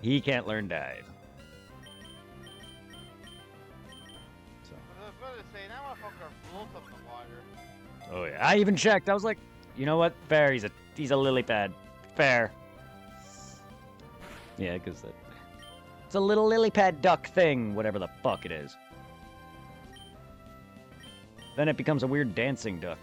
He can't learn dive. So. I was about to say, that motherfucker floats up the water. Oh yeah, I even checked. I was like, you know what? Fair. He's a lily pad. Fair. Yeah, because it's a little lily pad duck thing, whatever the fuck it is. Then it becomes a weird dancing duck.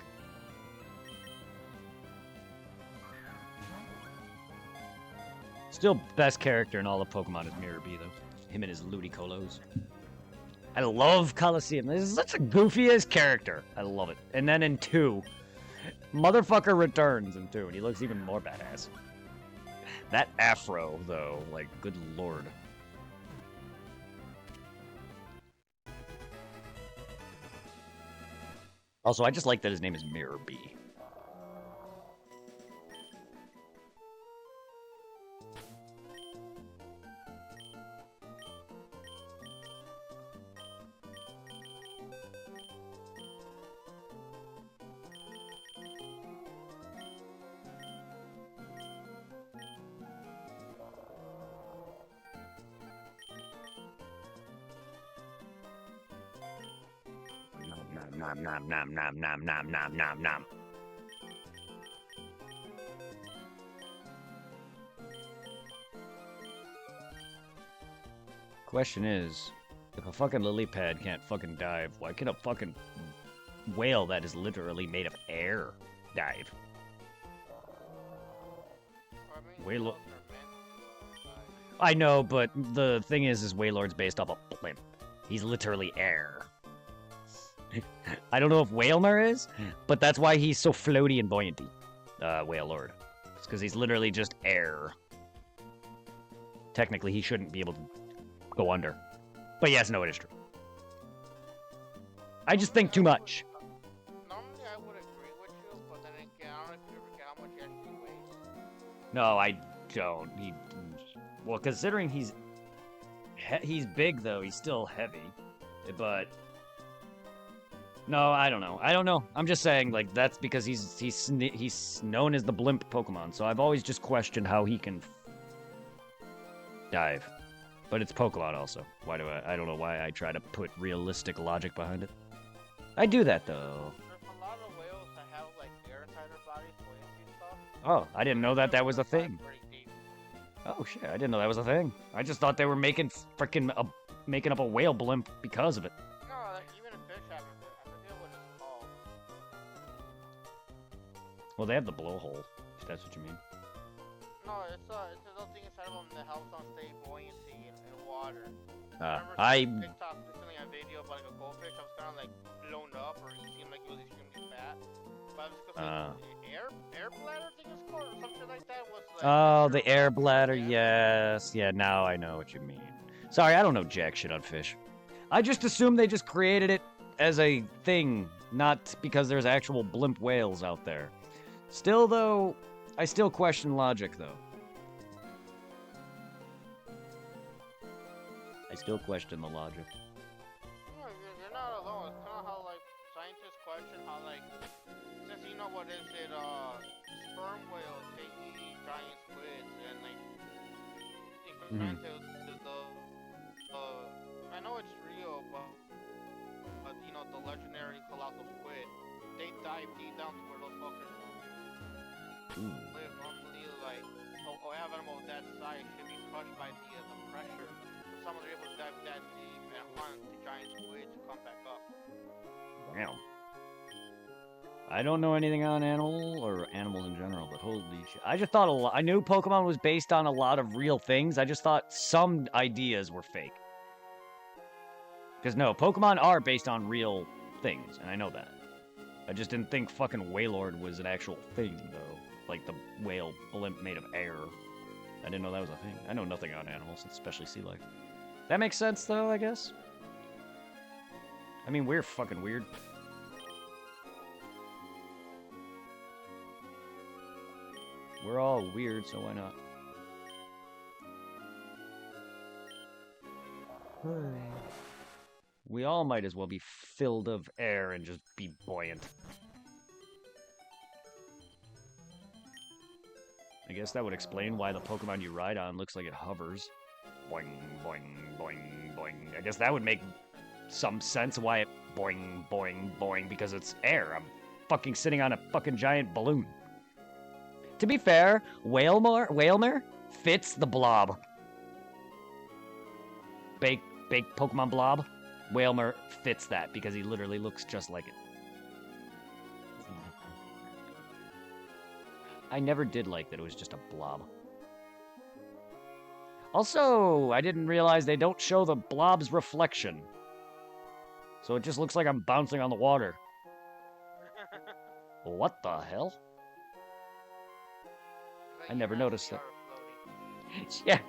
Still, best character in all of Pokemon is Mirror B, though. Him and his Ludicolo. I love Coliseum. This is such a goofiest character. I love it. And then in 2, motherfucker returns in 2, and he looks even more badass. That afro, though, like, good lord. Also, I just like that his name is Mirror B. Nom nom nom nom nom nom nom nom nom. Question is, if a fucking lily pad can't fucking dive, why can a fucking whale that is literally made of air dive? I mean, Whale. those are meant to dive. I know, but the thing is Wailord's based off a blimp. He's literally air. I don't know if Wailmer is, but that's why he's so floaty and buoyanty. Wailord. It's because he's literally just air. Technically, he shouldn't be able to go under. But yes, no, it is true. I just think too much. Normally I would agree with you, but then again, I don't know if you ever forget how much he actually weighs. No, I don't. Well, considering he's big though, he's still heavy. But no, I don't know. I don't know. I'm just saying, like, that's because he's known as the blimp Pokemon. So I've always just questioned how he can dive. But it's Pokemon also. Why do I don't know why I try to put realistic logic behind it. I do that though. There's a lot of whales that have like air inside their bodies, buoyancy stuff. Oh, I didn't know that was a thing. Pretty deep. Oh shit, I didn't know that was a thing. I just thought they were making making up a whale blimp because of it. No, like, even a fish have it. I forget what it's called. Well, they have the blowhole, if that's what you mean. No, it's a little thing inside of them that helps them stay buoyancy in water. I remember seeing TikTok recently a video about like a goldfish that was kind of like blown up, or he seemed like it was extremely fat. But it was because air bladder thing is called, or something like that. Was like, oh, the air bladder, yes. Yeah, now I know what you mean. Sorry, I don't know jack shit on fish. I just assumed they just created it as a thing, not because there's actual blimp whales out there. Still, though, I still question logic, though. I still question the logic. No, you're not alone. It's kind of how like scientists question how like, since you know what is it, sperm whales they eat giant squids, and like they compare to the I know it's real, but you know the legendary colossal squid, they dive deep down to where those fuckers live. Normally, like a animal of that size should be crushed by the pressure. Someone are able to dive that deep and hunt the giant squid to come back up. Damn. I don't know anything on animals in general, but holy shit. I just thought I knew Pokemon was based on a lot of real things. I just thought some ideas were fake. Because no, Pokemon are based on real things, and I know that. I just didn't think fucking Wailord was an actual thing, though. Like the whale blimp made of air. I didn't know that was a thing. I know nothing on animals, especially sea life. That makes sense, though, I guess. I mean, we're fucking weird. We're all weird, so why not? We all might as well be filled of air and just be buoyant. I guess that would explain why the Pokemon you ride on looks like it hovers. boing, boing, boing, boing. I guess that would make some sense why it boing, boing, boing, because it's air. I'm fucking sitting on a fucking giant balloon. To be fair, Whalmer fits the blob. Baked Pokemon blob. Whalmer fits that because he literally looks just like it. I never did like that it was just a blob. Also, I didn't realize they don't show the blob's reflection. So it just looks like I'm bouncing on the water. What the hell? I never noticed that. Yeah,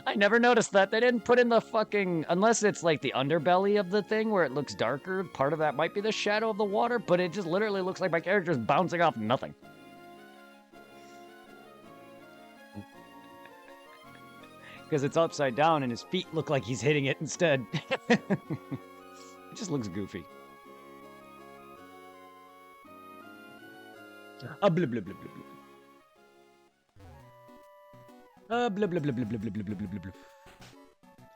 I never noticed that. They didn't put in the fucking... Unless it's like the underbelly of the thing where it looks darker. Part of that might be the shadow of the water, but it just literally looks like my character's bouncing off nothing. Because it's upside down and his feet look like he's hitting it instead. It just looks goofy. Blah, blah, blah, blah, blah, blah. Blah, blah, blah, blah, blah, blah, blah, blah, blah, blah.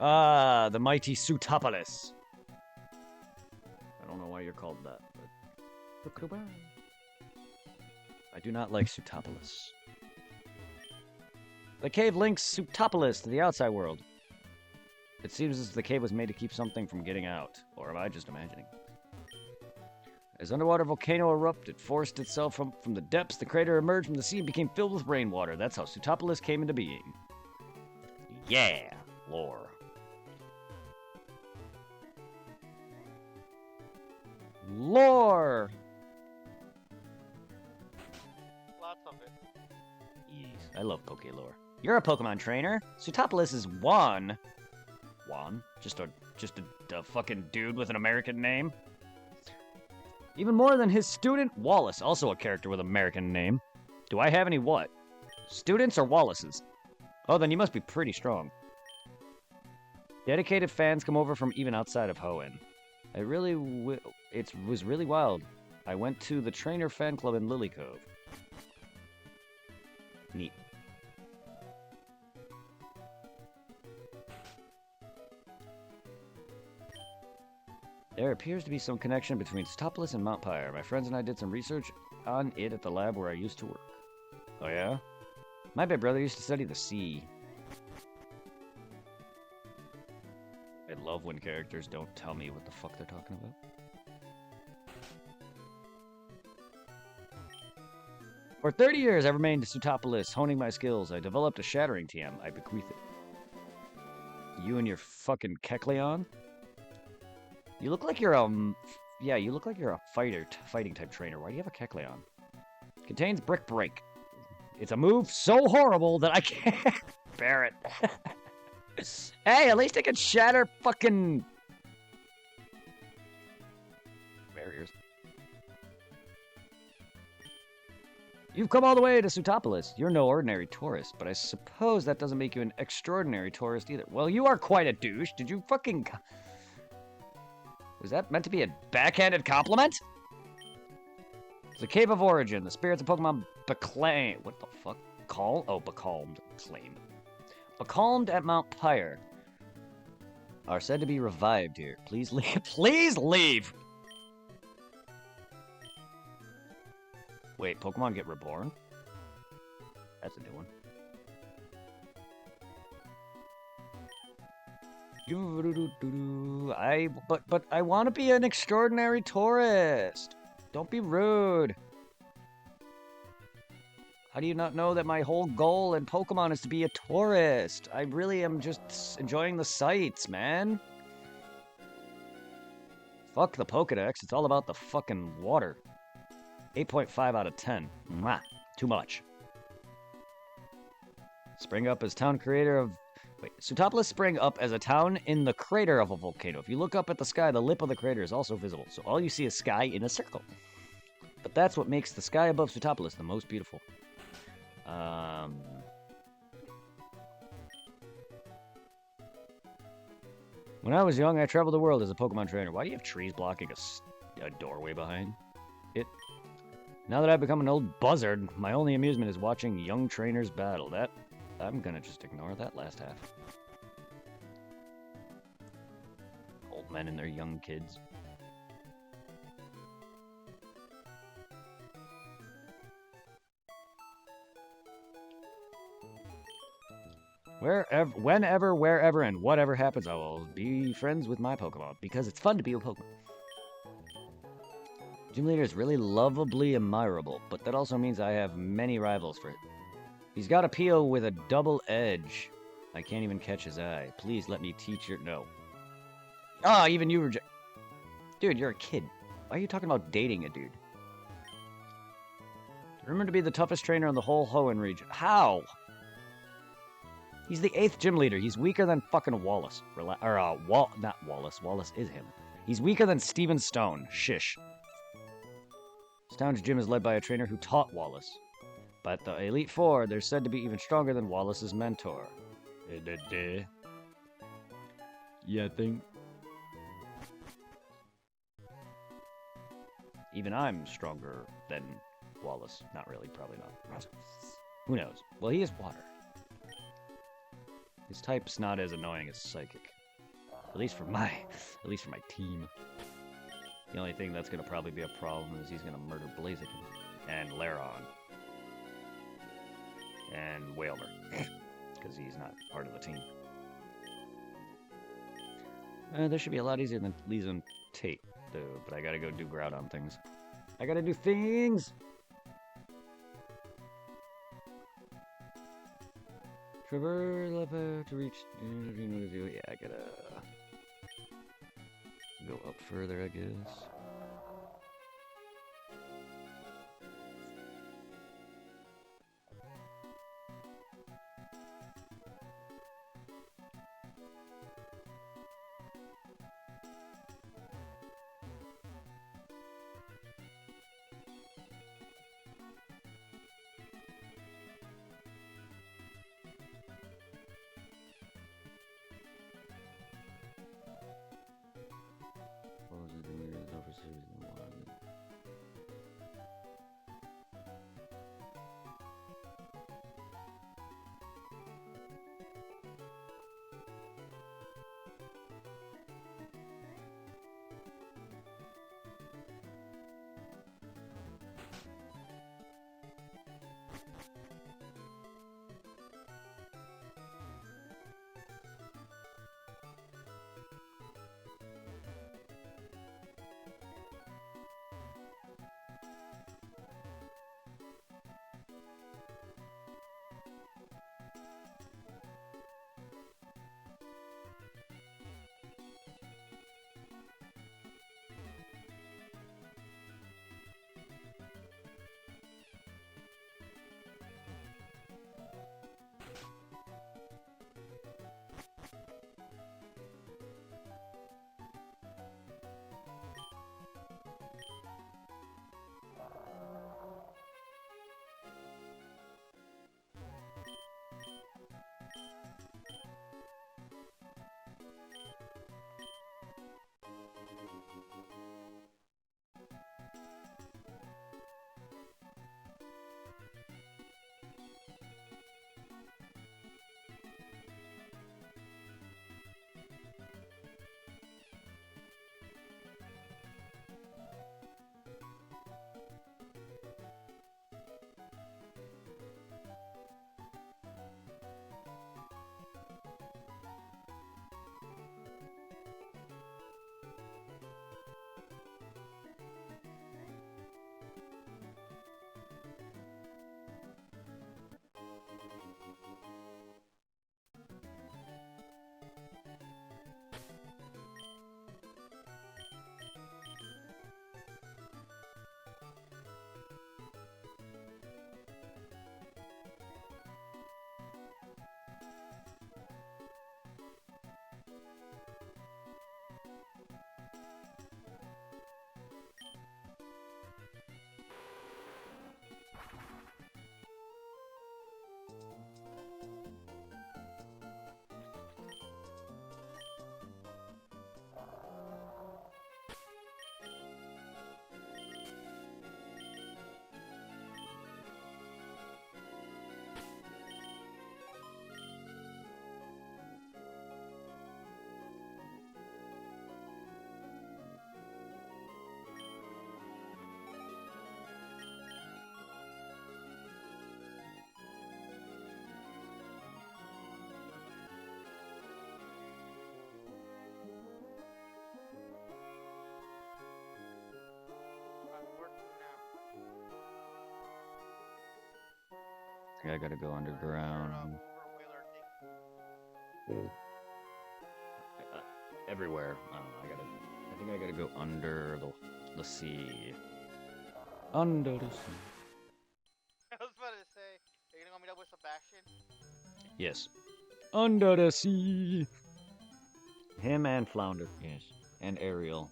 Ah, the mighty Sootopolis. I don't know why you're called that, but... I do not like Sootopolis. The cave links Sootopolis to the outside world. It seems as if the cave was made to keep something from getting out. Or am I just imagining? As underwater volcano erupted, forced itself from the depths, the crater emerged from the sea and became filled with rainwater. That's how Sootopolis came into being. Yeah, lore. Lore! Lots of it. Yes, I love Poké lore. You're a Pokemon trainer. Sootopolis is Juan. Just a fucking dude with an American name. Even more than his student, Wallace, also a character with an American name. Do I have any what? Students or Wallaces? Oh, then you must be pretty strong. Dedicated fans come over from even outside of Hoenn. It was really wild. I went to the trainer fan club in Lily Cove. Neat. There appears to be some connection between Sootopolis and Mount Pyre. My friends and I did some research on it at the lab where I used to work. Oh yeah? My big brother used to study the sea. I love when characters don't tell me what the fuck they're talking about. For 30 years, I remained in Sootopolis, honing my skills. I developed a shattering TM. I bequeath it. You and your fucking Kecleon? You look like you're yeah, you look like you're a fighting type trainer. Why do you have a Kecleon? Contains Brick Break. It's a move so horrible that I can't bear it. Hey, at least I can shatter fucking barriers. You've come all the way to Sootopolis. You're no ordinary tourist, but I suppose that doesn't make you an extraordinary tourist either. Well, you are quite a douche. Did you fucking... Was that meant to be a backhanded compliment? The Cave of Origin. The spirits of Pokemon Beclaim. What the fuck? Becalmed. Claim. Becalmed at Mount Pyre are said to be revived here. Please leave. Please leave! Wait, Pokemon get reborn? That's a new one. But I want to be an extraordinary tourist. Don't be rude. How do you not know that my whole goal in Pokemon is to be a tourist? I really am just enjoying the sights, man. Fuck the Pokedex. It's all about the fucking water. 8.5 out of 10. Mwah. Too much. Spring up as town creator of... Wait, Sootopolis sprang up as a town in the crater of a volcano. If you look up at the sky, the lip of the crater is also visible. So all you see is sky in a circle. But that's what makes the sky above Sootopolis the most beautiful. When I was young, I traveled the world as a Pokemon trainer. Why do you have trees blocking a doorway behind it? Now that I've become an old buzzard, my only amusement is watching young trainers battle. I'm gonna just ignore that last half. Adult men and their young kids. Whenever, wherever, and whatever happens, I will be friends with my Pokemon because it's fun to be a Pokemon. Gym Leader is really lovably admirable, but that also means I have many rivals for it. He's got a peel with a double edge. I can't even catch his eye. Please let me teach your... No. Ah, even you reject... Dude, you're a kid. Why are you talking about dating a dude? Rumored to be the toughest trainer in the whole Hoenn region. How? He's the 8th gym leader. He's weaker than fucking Wallace. Not Wallace. Wallace is him. He's weaker than Steven Stone. Shish. Stone's gym is led by a trainer who taught Wallace. But the Elite Four, they're said to be even stronger than Wallace's mentor. Yeah, I think. Even I'm stronger than Wallace. Not really, probably not. Who knows? Well, he is water. His type's not as annoying as Psychic. At least for my team. The only thing that's gonna probably be a problem is he's gonna murder Blaziken and Laron and Wailmer because he's not part of the team. This should be a lot easier than Lisa Tate, though. But I gotta go do Groudon things. I gotta do things. Traverse lever to reach. Yeah, I gotta go up further, I guess. I gotta go underground. Everywhere. I don't know. I think I gotta go under the sea. Under the sea. I was about to say, are you gonna go meet up with Sebastian? Yes. Under the sea. Him and Flounder. Yes. And Ariel.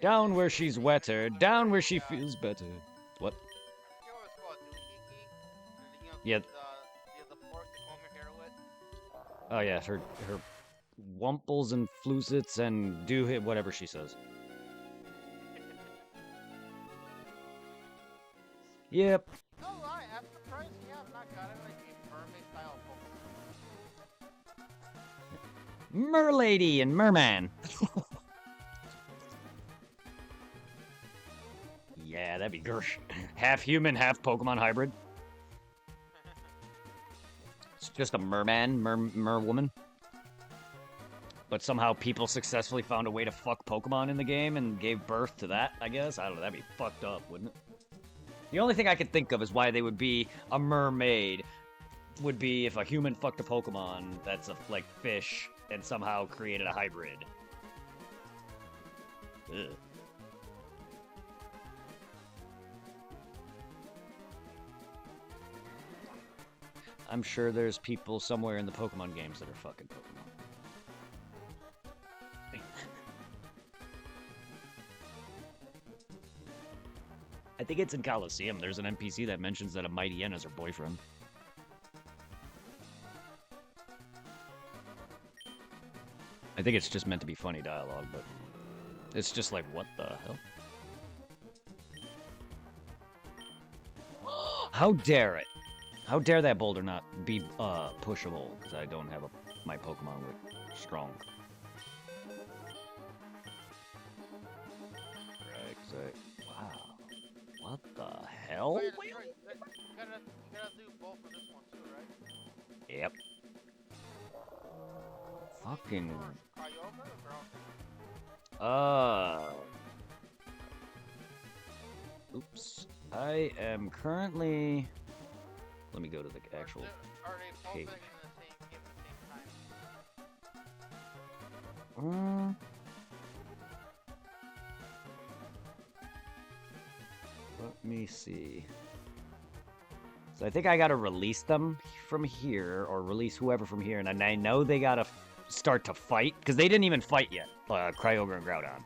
Down where she's wetter, down where she feels better. What? I forget what it's called, doohickey? Yeah. The fork to comb your hair with? Oh yeah, her wumples and flusits and do hit whatever she says. Yep. No lie, I'm surprised you have not gotten like a mermaid style Pokemon. Merlady and Merman. Yeah, that'd be Gersh. Half human, half Pokemon hybrid. It's just a merman, merwoman. But somehow people successfully found a way to fuck Pokemon in the game and gave birth to that, I guess. I don't know, that'd be fucked up, wouldn't it? The only thing I could think of is why they would be a mermaid would be if a human fucked a Pokemon that's a like fish and somehow created a hybrid. Ugh. I'm sure there's people somewhere in the Pokemon games that are fucking Pokemon. I think it's in Coliseum. There's an NPC that mentions that a Mightyena is her boyfriend. I think it's just meant to be funny dialogue, but it's just like, what the hell? How dare it? How dare that boulder not be pushable? Because I don't have my Pokemon with strong. Right, wow. What the hell? Oh, yeah, that's right. You gotta do both for this one too, right? Yep. Fucking. Oops. I am currently. Let me go to the actual. Are they both page. in the same game at the same time? Let me see. So I think I gotta release them from here, or release whoever from here, and I know they gotta start to fight, because they didn't even fight yet, Kyogre and Groudon.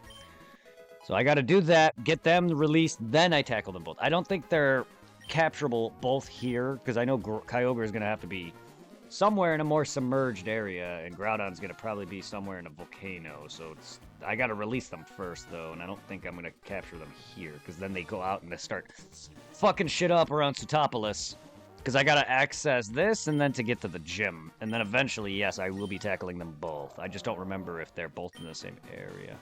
So I gotta do that, get them released, then I tackle them both. I don't think they're capturable both here, because I know Kyogre is gonna have to be somewhere in a more submerged area, and Groudon's gonna probably be somewhere in a volcano, so I gotta release them first, though, and I don't think I'm gonna capture them here, because then they go out and they start fucking shit up around Sootopolis, because I gotta access this, and then to get to the gym, and then eventually, yes, I will be tackling them both. I just don't remember if they're both in the same area.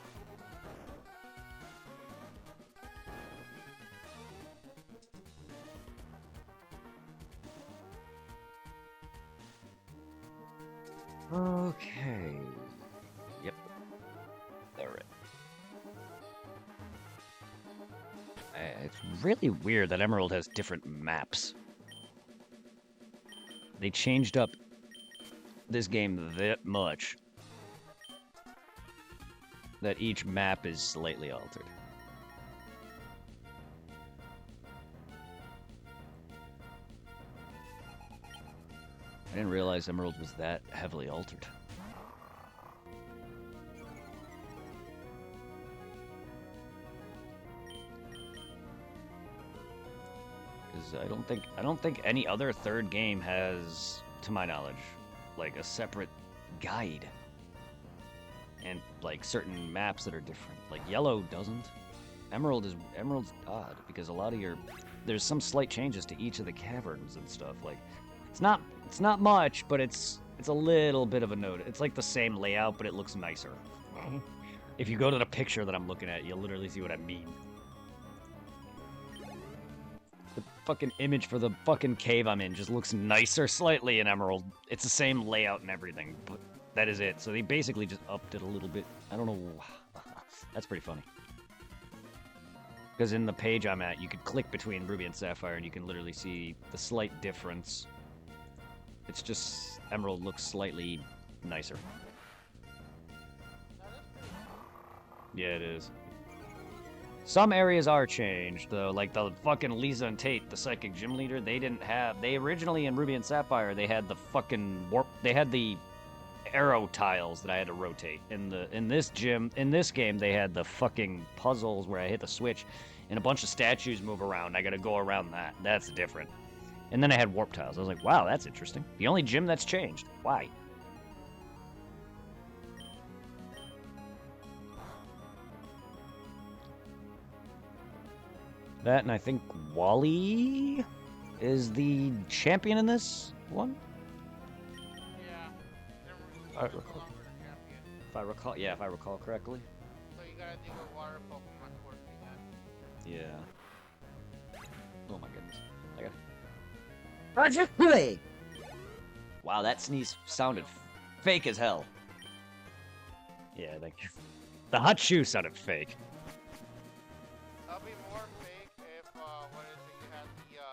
Okay. Yep. Alright. It's really weird that Emerald has different maps. They changed up this game that much that each map is slightly altered. I didn't realize Emerald was that heavily altered. Because I don't think any other third game has, to my knowledge, like a separate guide. And like certain maps that are different. Like Yellow doesn't. Emerald's odd because a lot of there's some slight changes to each of the caverns and stuff. Like it's not much, but it's a little bit of a note. It's like the same layout, but it looks nicer. If you go to the picture that I'm looking at, you'll literally see what I mean. The fucking image for the fucking cave I'm in just looks nicer slightly in Emerald. It's the same layout and everything, but that is it. So they basically just upped it a little bit. I don't know. That's pretty funny. Because in the page I'm at, you could click between Ruby and Sapphire, and you can literally see the slight difference. It's just Emerald looks slightly nicer. Yeah, it is. Some areas are changed, though. Like the fucking Lisa and Tate, the psychic gym leader, they didn't have... They originally, in Ruby and Sapphire, they had the fucking warp... They had the arrow tiles that I had to rotate. In this game, they had the fucking puzzles where I hit the switch, and a bunch of statues move around. I gotta go around that. That's different. And then I had warp tiles. I was like, wow, that's interesting. The only gym that's changed. Why? That, and I think Wally is the champion in this one? Yeah. If I recall, yeah, if I recall correctly. So you gotta deal with water Pokemon towards the end. Yeah. Oh my goodness. I got Roger Play! Wow, that sneeze sounded fake as hell. Yeah, thank you. The hot shoe sounded fake. That'll be more fake if, what is it, you had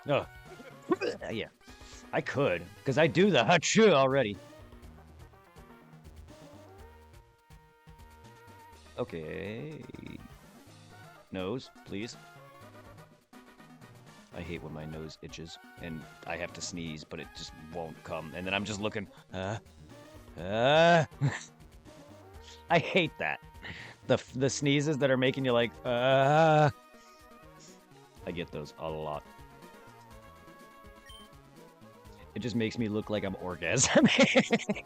the, SMC. Oh. Yeah. I could, because I do the hot shoe already. Okay. Nose, please. I hate when my nose itches and I have to sneeze, but it just won't come. And then I'm just looking, I hate that. The sneezes that are making you like, I get those a lot. It just makes me look like I'm orgasming.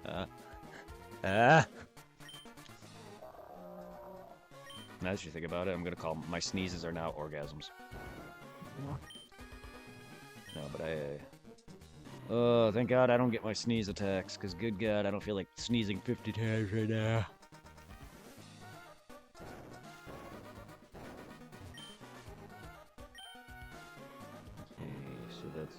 Now that you think about it, I'm gonna call my sneezes are now orgasms. No, but oh, thank God I don't get my sneeze attacks, because good God, I don't feel like sneezing 50 times right now. Okay, so that's...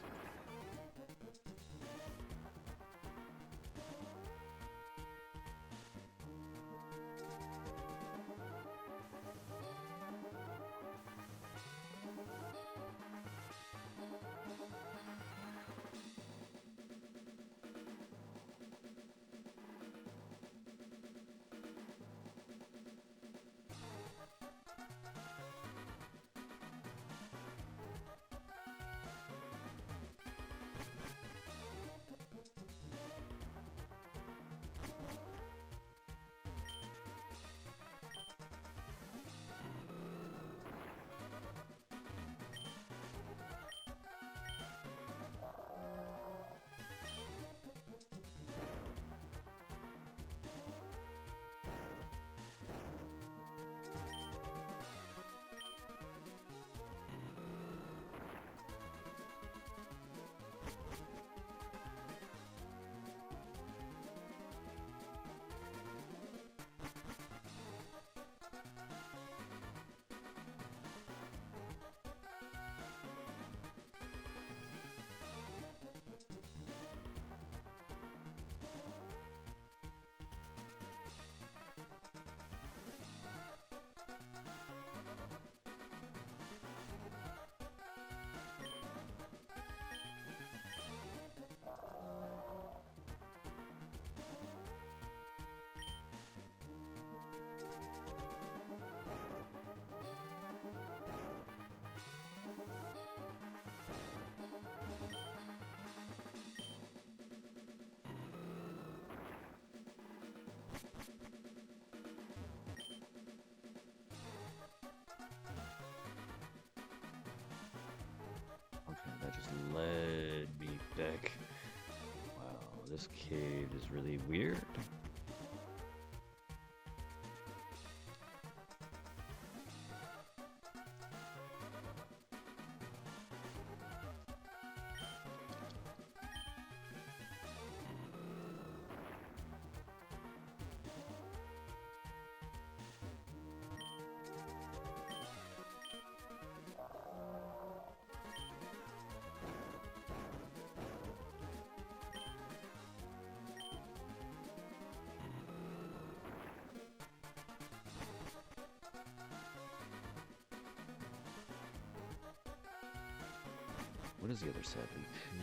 Okay, that just led me back. Wow, this cave is really weird. What does the other set lead to?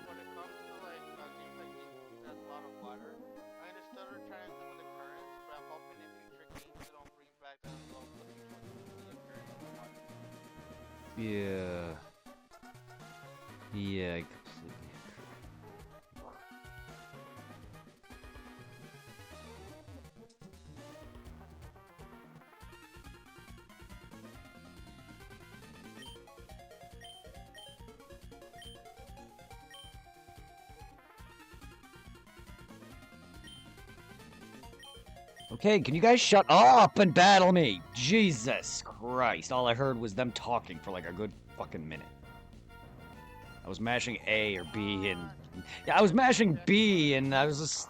When it comes to like games like this, there's a lot of water. I understood they're trying to do with the currents, but I'm hoping in future games they don't bring back the feature with the occurrence of water. Yeah. Yeah, I completely agree. Okay, can you guys shut up and battle me? Jesus Christ. All I heard was them talking for like a good fucking minute. I was mashing A or B and... Yeah, I was mashing B and I was just...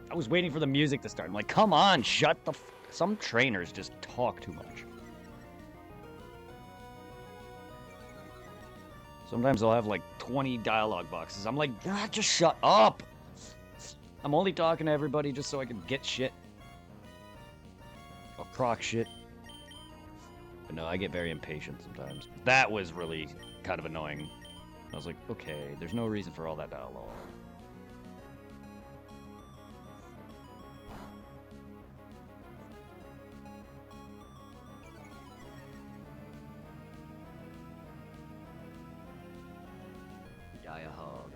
I was waiting for the music to start. I'm like, come on, shut the some trainers just talk too much. Sometimes they'll have like 20 dialogue boxes. I'm like, God, just shut up! I'm only talking to everybody just so I can get shit. Or proc shit. But no, I get very impatient sometimes. That was really kind of annoying. I was like, okay, there's no reason for all that dialogue. Gaia hog.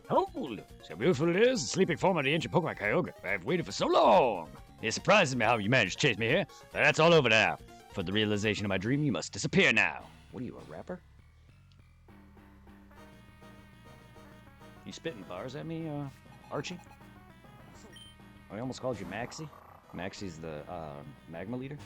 Hold! See how beautiful it is? The sleeping form of the ancient Pokemon Kyogre. I've waited for so long! It surprises me how you managed to chase me here, but that's all over now. For the realization of my dream, you must disappear now. What are you, a rapper? You spitting bars at me, Archie? I almost called you Maxie. Maxie's the, magma leader.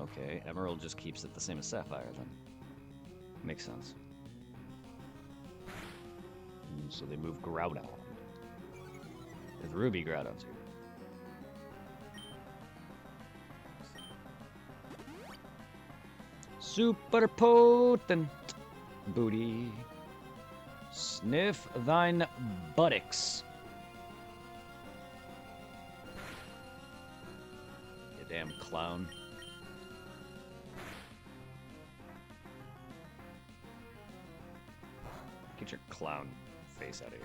Okay, Emerald just keeps it the same as Sapphire then. Makes sense. So they move Groudon. With Ruby Groudon's here. Super potent booty. Sniff thine buttocks. You damn clown. Get your clown face out of here.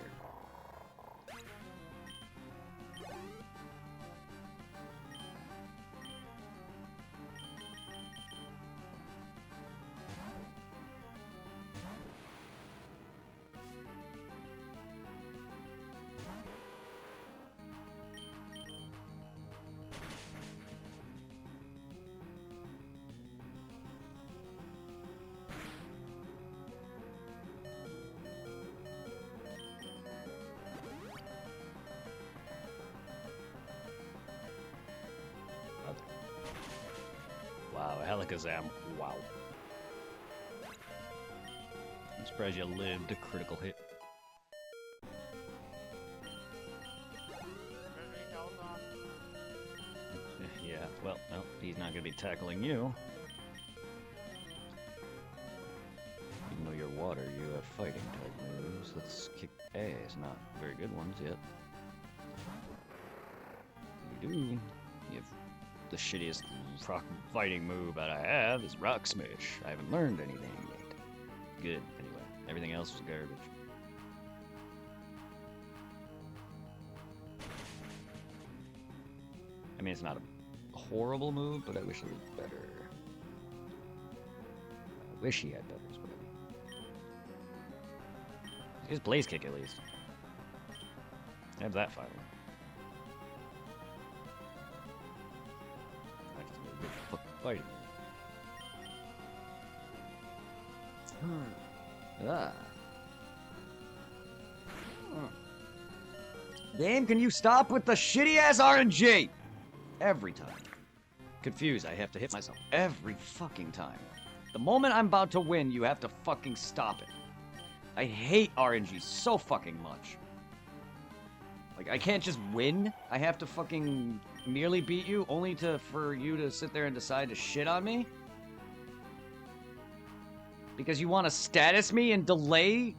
Wow, Helicazam. Wow. I'm surprised you lived a critical hit. Yeah, well, no, he's not gonna be tackling you. Even though you're water, you have fighting type moves. Let's kick ass. Not very good ones yet. You do. You have the shittiest rock fighting move that I have is Rock Smash. I haven't learned anything yet. Good, anyway. Everything else is garbage. I mean, it's not a horrible move, but I wish it was better. I wish he had better, is what I mean. His Blaze Kick, at least. Have that finally. Fighting. Ah. Game, can you stop with the shitty ass RNG? Every time. Confused, I have to hit myself every fucking time. The moment I'm about to win, you have to fucking stop it. I hate RNG so fucking much. Like, I can't just win. I have to fucking merely beat you, only for you to sit there and decide to shit on me? Because you want to status me and delay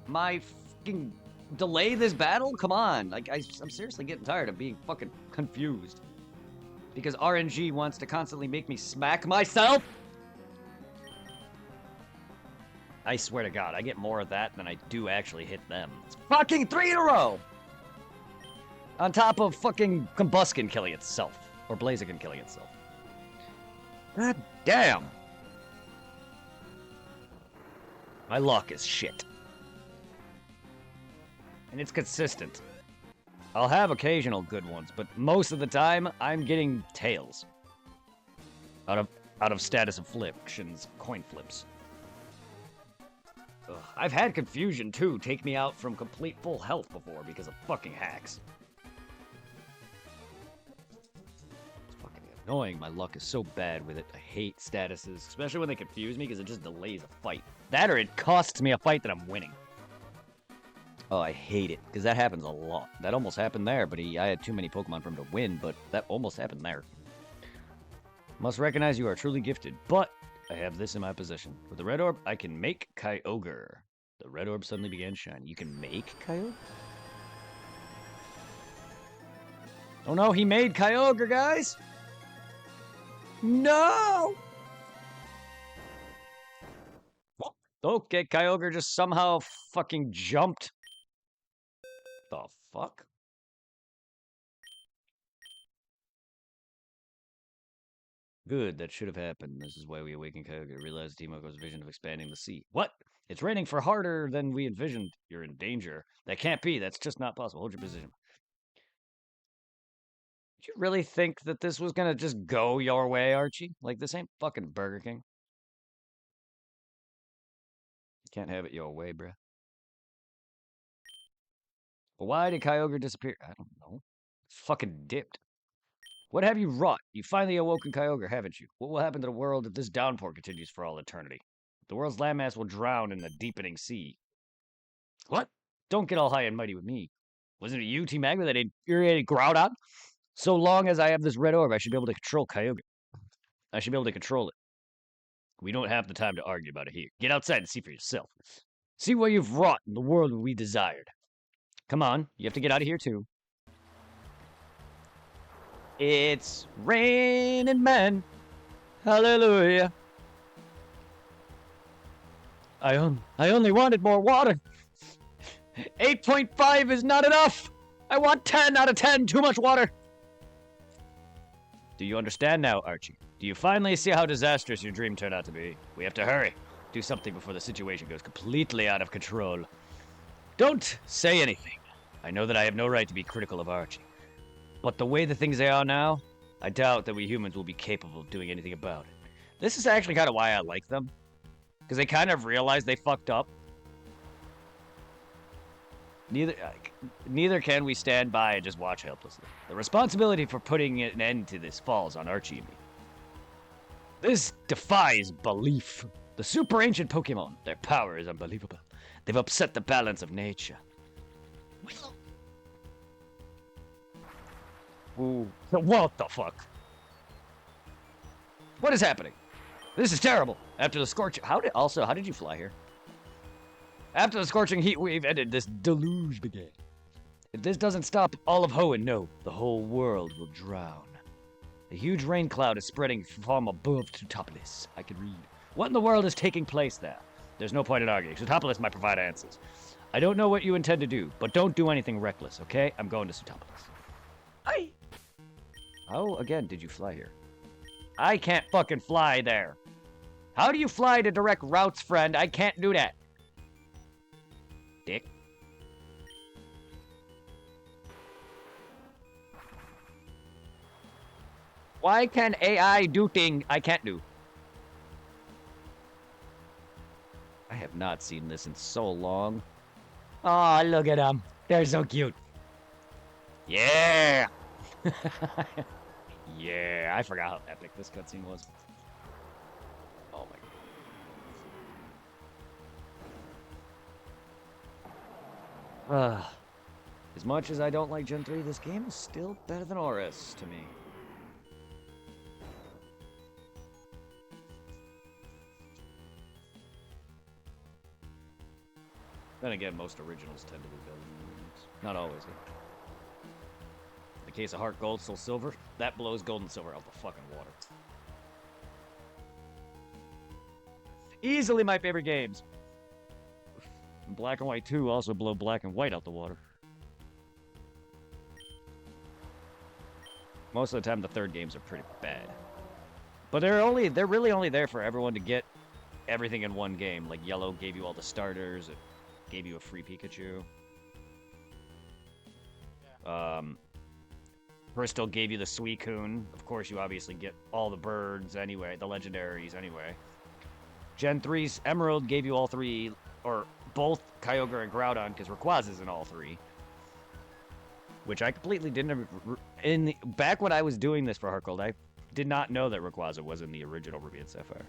this battle? Come on. Like, I'm seriously getting tired of being fucking confused. Because RNG wants to constantly make me smack myself? I swear to God, I get more of that than I do actually hit them. It's fucking 3 in a row! On top of fucking Combuskin killing itself. Or Blaziken killing itself. God damn! My luck is shit. And it's consistent. I'll have occasional good ones, but most of the time, I'm getting tails. Out of status afflictions, coin flips. Ugh. I've had confusion, too, take me out from complete full health before because of fucking hacks. Annoying. My luck is so bad with it. I hate statuses, especially when they confuse me because it just delays a fight. That or it costs me a fight that I'm winning. Oh, I hate it because that happens a lot. That almost happened there, but I had too many Pokemon for him to win, but that almost happened there. Must recognize you are truly gifted, but I have this in my possession. With the red orb, I can make Kyogre. The red orb suddenly began shining. You can make Kyogre? Oh no, he made Kyogre, guys! No! Okay, Kyogre just somehow fucking jumped. The fuck? Good, that should have happened. This is why we awakened Kyogre to realize Timoko's vision of expanding the sea. What? It's raining for harder than we envisioned. You're in danger. That can't be. That's just not possible. Hold your position. Did you really think that this was gonna just go your way, Archie? Like, this ain't fucking Burger King. Can't have it your way, bruh. But why did Kyogre disappear? I don't know. It's fucking dipped. What have you wrought? You finally awoken Kyogre, haven't you? What will happen to the world if this downpour continues for all eternity? The world's landmass will drown in the deepening sea. What? Don't get all high and mighty with me. Wasn't it you, Team Magma, that infuriated Groudon? So long as I have this red orb, I should be able to control Kyogre. I should be able to control it. We don't have the time to argue about it here. Get outside and see for yourself. See what you've wrought in the world we desired. Come on, you have to get out of here too. It's raining men. Hallelujah. I only wanted more water. 8.5 is not enough. I want 10 out of 10. Too much water. Do you understand now, Archie? Do you finally see how disastrous your dream turned out to be? We have to hurry. Do something before the situation goes completely out of control. Don't say anything. I know that I have no right to be critical of Archie. But the way the things are now, I doubt that we humans will be capable of doing anything about it. This is actually kind of why I like them. Because they kind of realize they fucked up. Neither can we stand by and just watch helplessly. The responsibility for putting an end to this falls on Archie and me. This defies belief. The super ancient Pokemon, their power is unbelievable. They've upset the balance of nature. Ooh, what the fuck? What is happening? This is terrible. After the scorching, how did you fly here? After the scorching heat wave ended, this deluge began. If this doesn't stop, all of Hoenn, no, the whole world will drown. A huge rain cloud is spreading from above Teutopolis. I can read. What in the world is taking place there? There's no point in arguing. Teutopolis might provide answers. I don't know what you intend to do, but don't do anything reckless, okay? I'm going to Teutopolis. How, again, did you fly here? I can't fucking fly there. How do you fly to direct routes, friend? I can't do that. Dick. Why can AI do things I can't do? I have not seen this in so long. Oh, look at them. They're so cute. Yeah. Yeah, I forgot how epic this cutscene was. Oh my god. As much as I don't like Gen 3, this game is still better than ORAS to me. Then again, most originals tend to be better than remakes. Not always, though. In the case of Heart Gold, Soul Silver, that blows Gold and Silver out the fucking water. Easily my favorite games. Black and White 2 also blow Black and White out the water. Most of the time, the third games are pretty bad. But they're really only there for everyone to get everything in one game. Like Yellow gave you all the starters, it gave you a free Pikachu. Crystal gave you the Suicune. Of course, you obviously get all the birds anyway, the legendaries anyway. Gen 3's Emerald gave you all three, or both Kyogre and Groudon, because Rayquaza's in all three. Which I completely didn't... back when I was doing this for Heart Gold, I did not know that Rayquaza was in the original Ruby and Sapphire.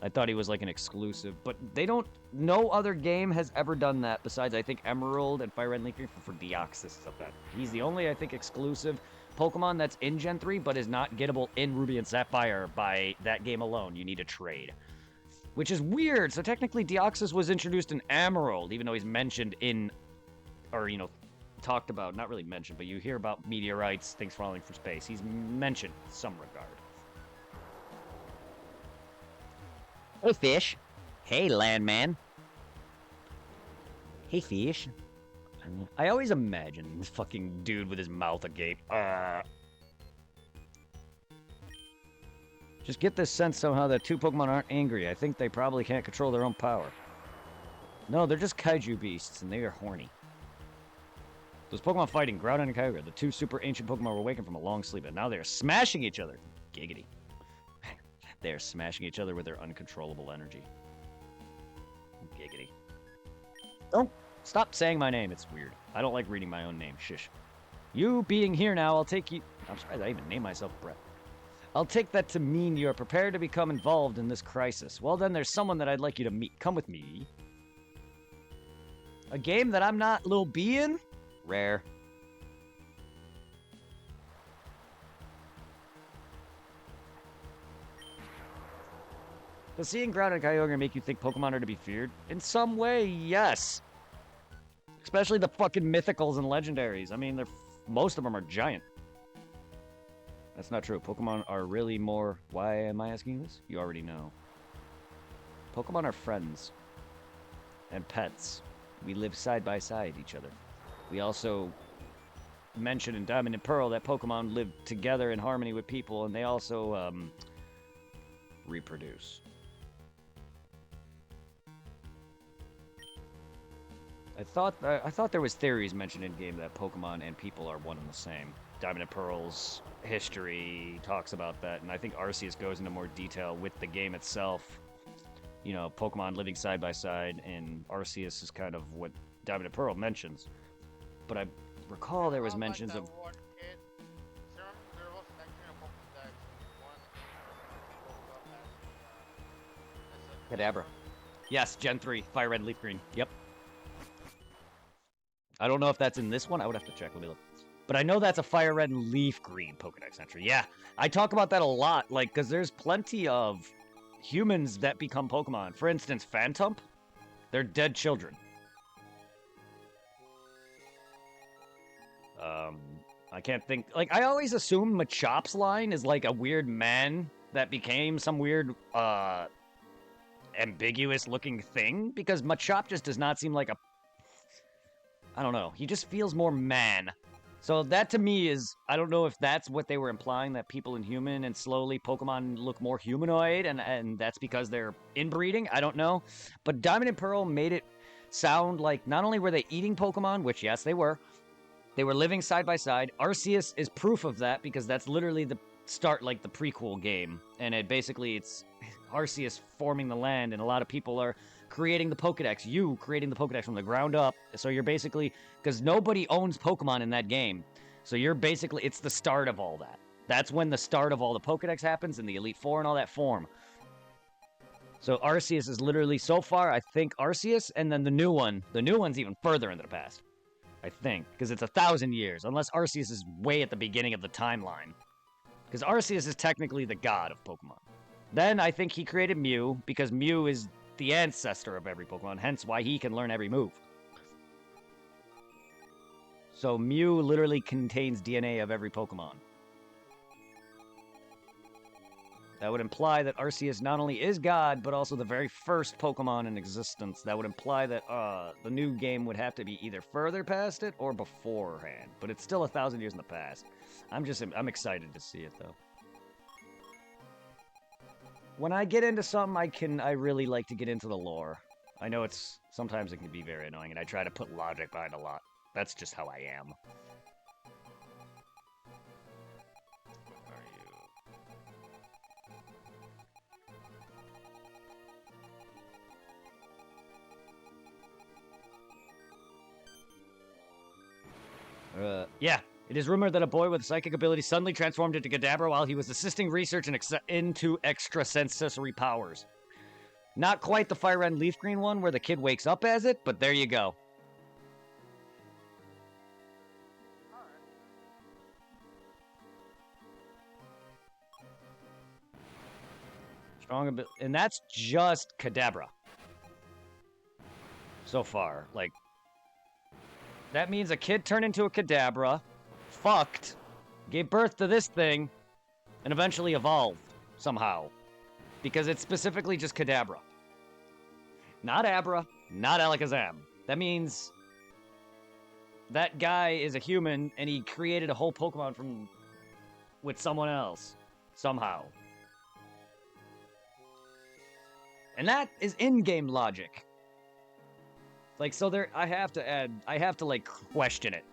I thought he was like an exclusive, but they don't... No other game has ever done that besides, I think, Emerald and Fire Red and Leaf Green for Deoxys of that. He's the only, I think, exclusive Pokemon that's in Gen 3, but is not gettable in Ruby and Sapphire by that game alone. You need a trade. Which is weird. So technically, Deoxys was introduced in Emerald, even though he's mentioned in... Or, you know, talked about, not really mentioned, but you hear about meteorites, things falling from space. He's mentioned in some regard. Hey, fish. Hey, landman. Hey, fish. I always imagine this fucking dude with his mouth agape. Just get this sense somehow that two Pokemon aren't angry. I think they probably can't control their own power. No, they're just kaiju beasts, and they are horny. Those Pokemon fighting, Groudon and Kyogre, the two super ancient Pokemon were awakened from a long sleep, and now they are smashing each other. Giggity. They are smashing each other with their uncontrollable energy. Giggity. Don't stop saying my name. It's weird. I don't like reading my own name. Shish. You being here now, I'll take you... I'm surprised I even named myself Brett. I'll take that to mean you are prepared to become involved in this crisis. Well, then there's someone that I'd like you to meet. Come with me. A game that I'm not Lil B in? Rare. Does seeing Groudon and Kyogre make you think Pokemon are to be feared? In some way, yes. Especially the fucking mythicals and legendaries. I mean, most of them are giant. That's not true. Pokemon are really more... Why am I asking this? You already know. Pokemon are friends. And pets. We live side by side each other. We also mention in Diamond and Pearl that Pokemon live together in harmony with people, and they also, reproduce. I thought there was theories mentioned in game that Pokemon and people are one and the same. Diamond and Pearl's history talks about that, and I think Arceus goes into more detail with the game itself. You know, Pokemon living side by side, and Arceus is kind of what Diamond and Pearl mentions. But I recall there was mentions of... Kadabra. Yes, Gen 3, Fire Red, Leaf Green. Yep. I don't know if that's in this one. I would have to check. Let me look. But I know that's a Fire Red and Leaf Green Pokedex entry. Yeah, I talk about that a lot, like, because there's plenty of humans that become Pokemon. For instance, Phantump, they're dead children. I can't think... Like, I always assume Machops line is, like, a weird man that became some weird, ambiguous-looking thing, because Machop just does not seem like a... I don't know. He just feels more man. So that, to me, is... I don't know if that's what they were implying, that people in human and slowly Pokemon look more humanoid, and that's because they're inbreeding? I don't know. But Diamond and Pearl made it sound like not only were they eating Pokemon, which, yes, they were living side by side. Arceus is proof of that, because that's literally the start, like, the prequel game. And it's Arceus forming the land, and a lot of people are creating the Pokedex. You creating the Pokedex from the ground up. So you're basically... Because nobody owns Pokemon in that game. So you're basically... It's the start of all that. That's when the start of all the Pokedex happens, and the Elite Four and all that form. So Arceus is literally, so far, I think Arceus, and then the new one. The new one's even further into the past. I think. Because it's 1,000 years. Unless Arceus is way at the beginning of the timeline. Because Arceus is technically the god of Pokemon. Then I think he created Mew, because Mew is the ancestor of every Pokemon, hence why he can learn every move. So Mew literally contains DNA of every Pokemon. That would imply that Arceus not only is God, but also the very first Pokemon in existence. That would imply that the new game would have to be either further past it or beforehand. But it's still 1,000 years in the past. I'm excited to see it, though. When I get into something, I really like to get into the lore. I know sometimes it can be very annoying, and I try to put logic behind a lot. That's just how I am. Yeah. It is rumored that a boy with psychic ability suddenly transformed into Kadabra while he was assisting research into extrasensory powers. Not quite the Fire Red and Leaf Green one where the kid wakes up as it, but there you go. Strong ability, and that's just Kadabra. So far, like, that means a kid turned into a Kadabra, fucked, gave birth to this thing, and eventually evolved somehow. because it's specifically just Kadabra. Not Abra, not Alakazam. That means that guy is a human and he created a whole Pokemon from with someone else somehow. And that is in-game logic. Like, so there, I have to like question it.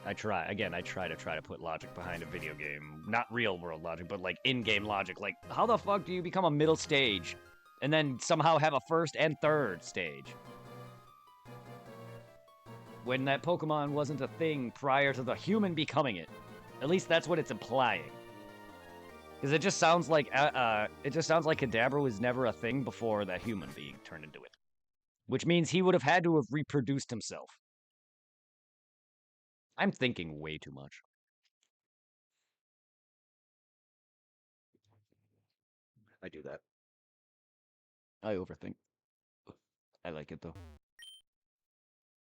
I try to put logic behind a video game. Not real world logic, but like in-game logic. Like, how the fuck do you become a middle stage and then somehow have a first and third stage? When that Pokemon wasn't a thing prior to the human becoming it. At least that's what it's implying. Because it just sounds like Kadabra was never a thing before that human being turned into it. Which means he would have had to have reproduced himself. I'm thinking way too much. I do that. I overthink. I like it though.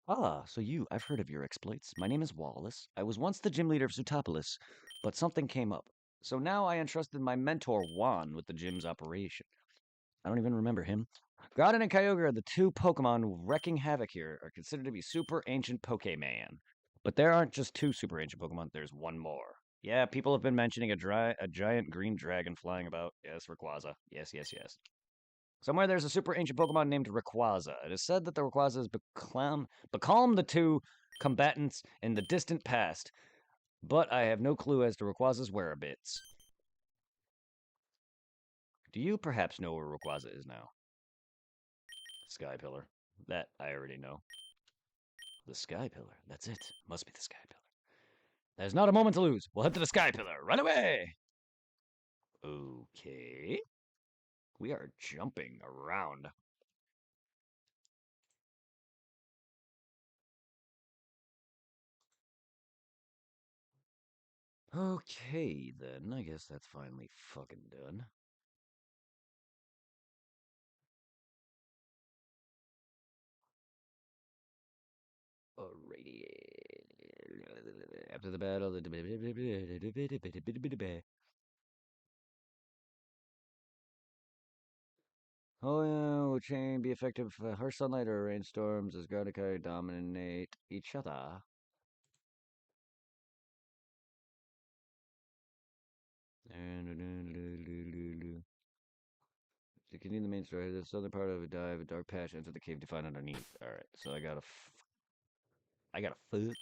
Ah, so I've heard of your exploits. My name is Wallace. I was once the gym leader of Zootopolis, but something came up. So now I entrusted my mentor Juan with the gym's operation. I don't even remember him. Groudon and Kyogre, the two Pokemon wrecking havoc here, are considered to be super ancient Pokemon. But there aren't just two super ancient Pokemon, there's one more. Yeah, people have been mentioning a giant green dragon flying about. Yes, Rayquaza. Yes. Somewhere there's a super ancient Pokemon named Rayquaza. It is said that the Rayquaza has becalmed the two combatants in the distant past, but I have no clue as to Rayquaza's whereabouts. Do you perhaps know where Rayquaza is now? Sky Pillar. That I already know. The Sky Pillar. That's it. Must be the Sky Pillar. There's not a moment to lose. We'll head to the Sky Pillar. Right away! Okay. We are jumping around. Okay, then. I guess that's finally fucking done. Alrighty. After the battle, oh yeah, will chain be effective for harsh sunlight or rainstorms as Gardevoir dominate each other. To continue the main story, the southern part of a dive, a dark patch enter the cave to find underneath. Alright, so I gotta foot.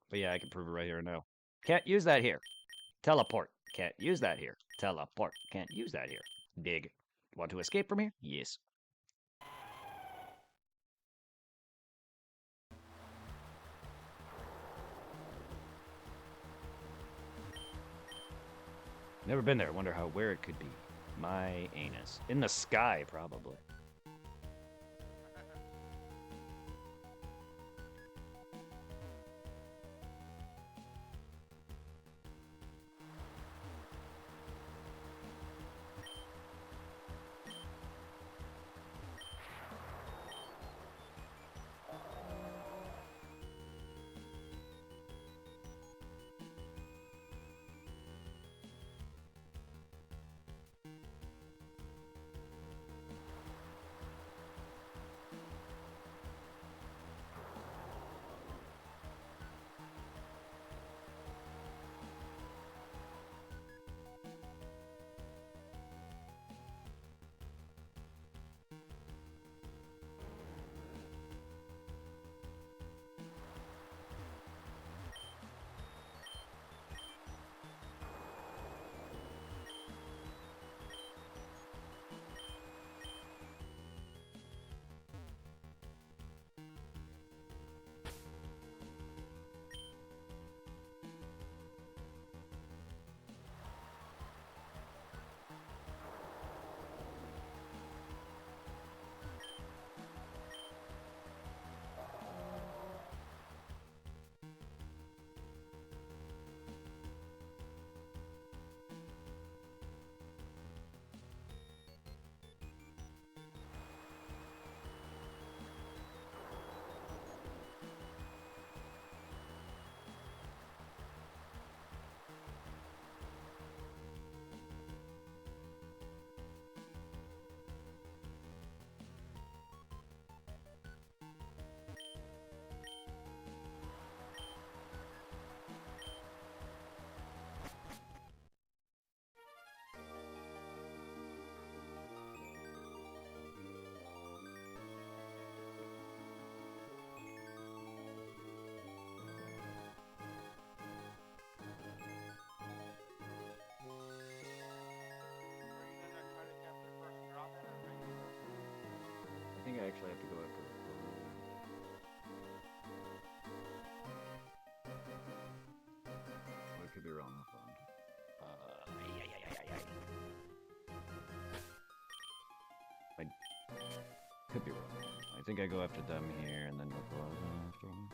But yeah, I can prove it right here and now. Can't use that here. Teleport. Can't use that here. Teleport. Can't use that here. Dig. Want to escape from here? Yes. Never been there. Wonder where it could be. My anus. In the sky, probably. actually have to go after the I could be wrong on the phone. I could be wrong. I think I go after them here and then go after them.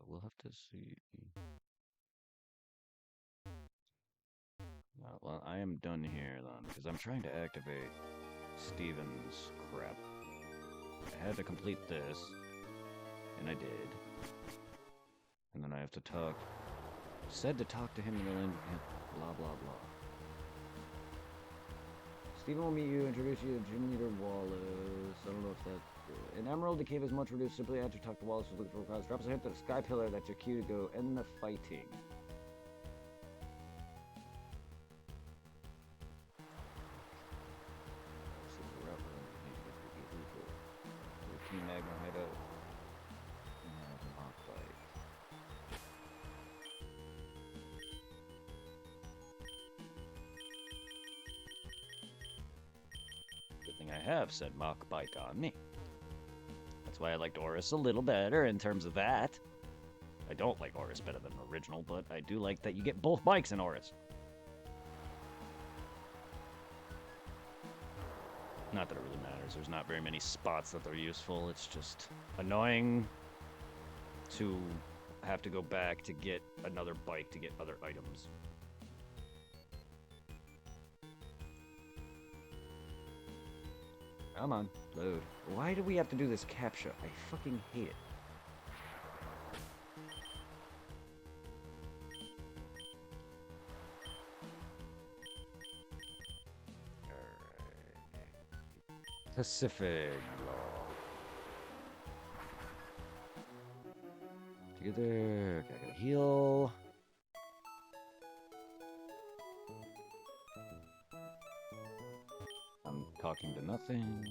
We'll have to see. Well, I am done here then, because I'm trying to activate Steven's crap. I had to complete this, and I did. And then I have to talk. Said to talk to him in the land. Blah blah blah. Steven will meet you, introduce you to Gym Leader Wallace. I don't know if that. An Emerald, the cave is much reduced. Simply after talk to Wallace, look for a cause. Drops a hint to the Sky Pillar. That's your cue to go end the fighting. King Magma hideout. Mock bike. Good thing I have said mock bike on me. That's why I liked Oris a little better in terms of that. I don't like Oris better than original, but I do like that you get both bikes in Oris. Not that it really matters. There's not very many spots that they're useful. It's just annoying to have to go back to get another bike to get other items. Come on, load. Why do we have to do this captcha? I fucking hate it. Pacific Law. Together, okay, I gotta heal. I'm talking to nothing.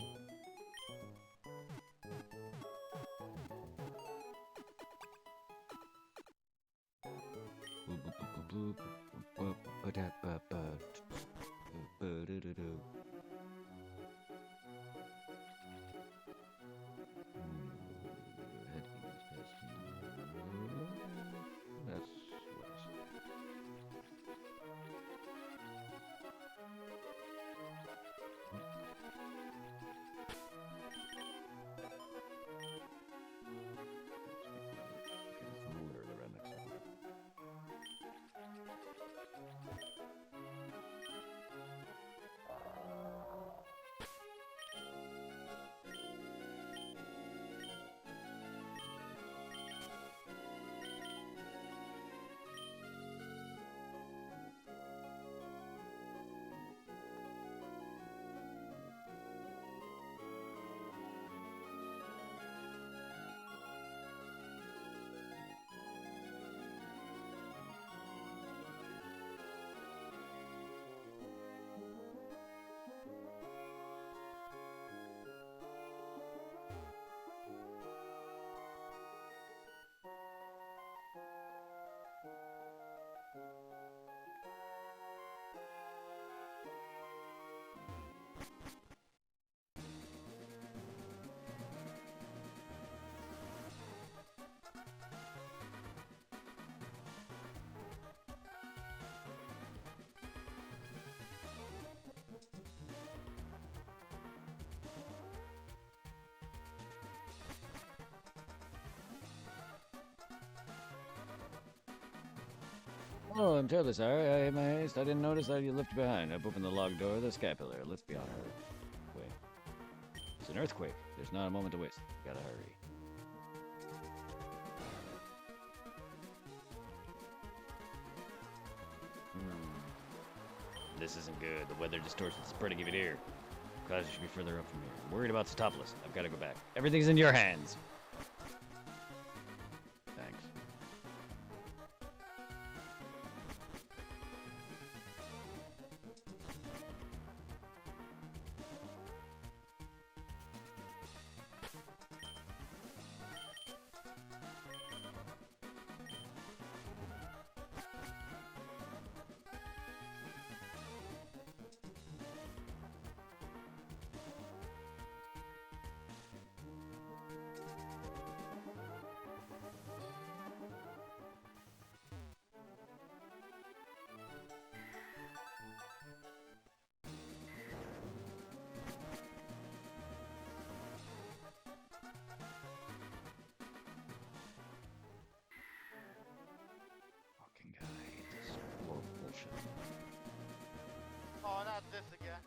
Oh, I'm terribly sorry. I hit my haste. I didn't notice that you left behind. I've opened the locked door of the Sky Pillar. Let's be on our way. It's an earthquake. There's not a moment to waste. Gotta hurry. This isn't good. The weather distortions spreading even here. Clouds should be further up from here. I'm worried about Satopolis. I've gotta go back. Everything's in your hands. Thanks. this again.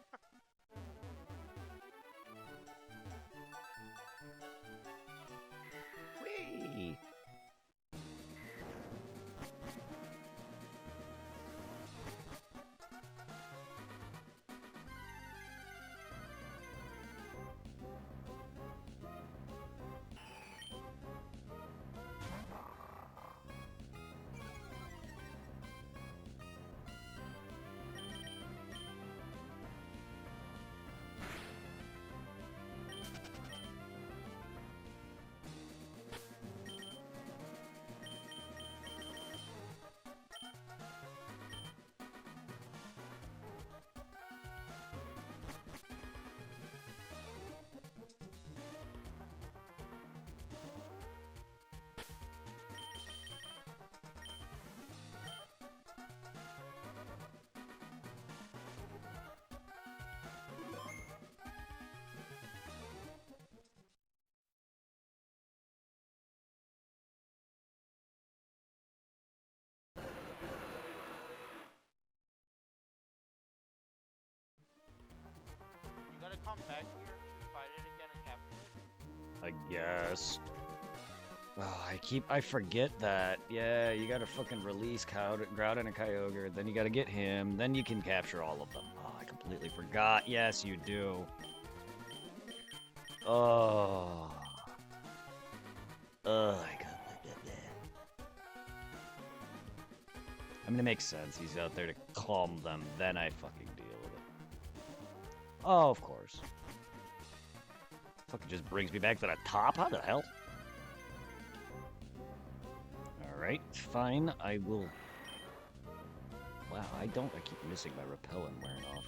Whee! You gotta come back here, fight it again, and capture it. I guess. Oh, I forget that. Yeah, you gotta fucking release Groudon and Kyogre, then you gotta get him, then you can capture all of them. Oh, I completely forgot. Yes, you do. Oh. I got I mean, it makes sense. He's out there to calm them, then I fucking deal with it. Oh, of course. Fucking just brings me back to the top? How the hell? Alright, fine. I will... Wow, I keep missing my repellent wearing off.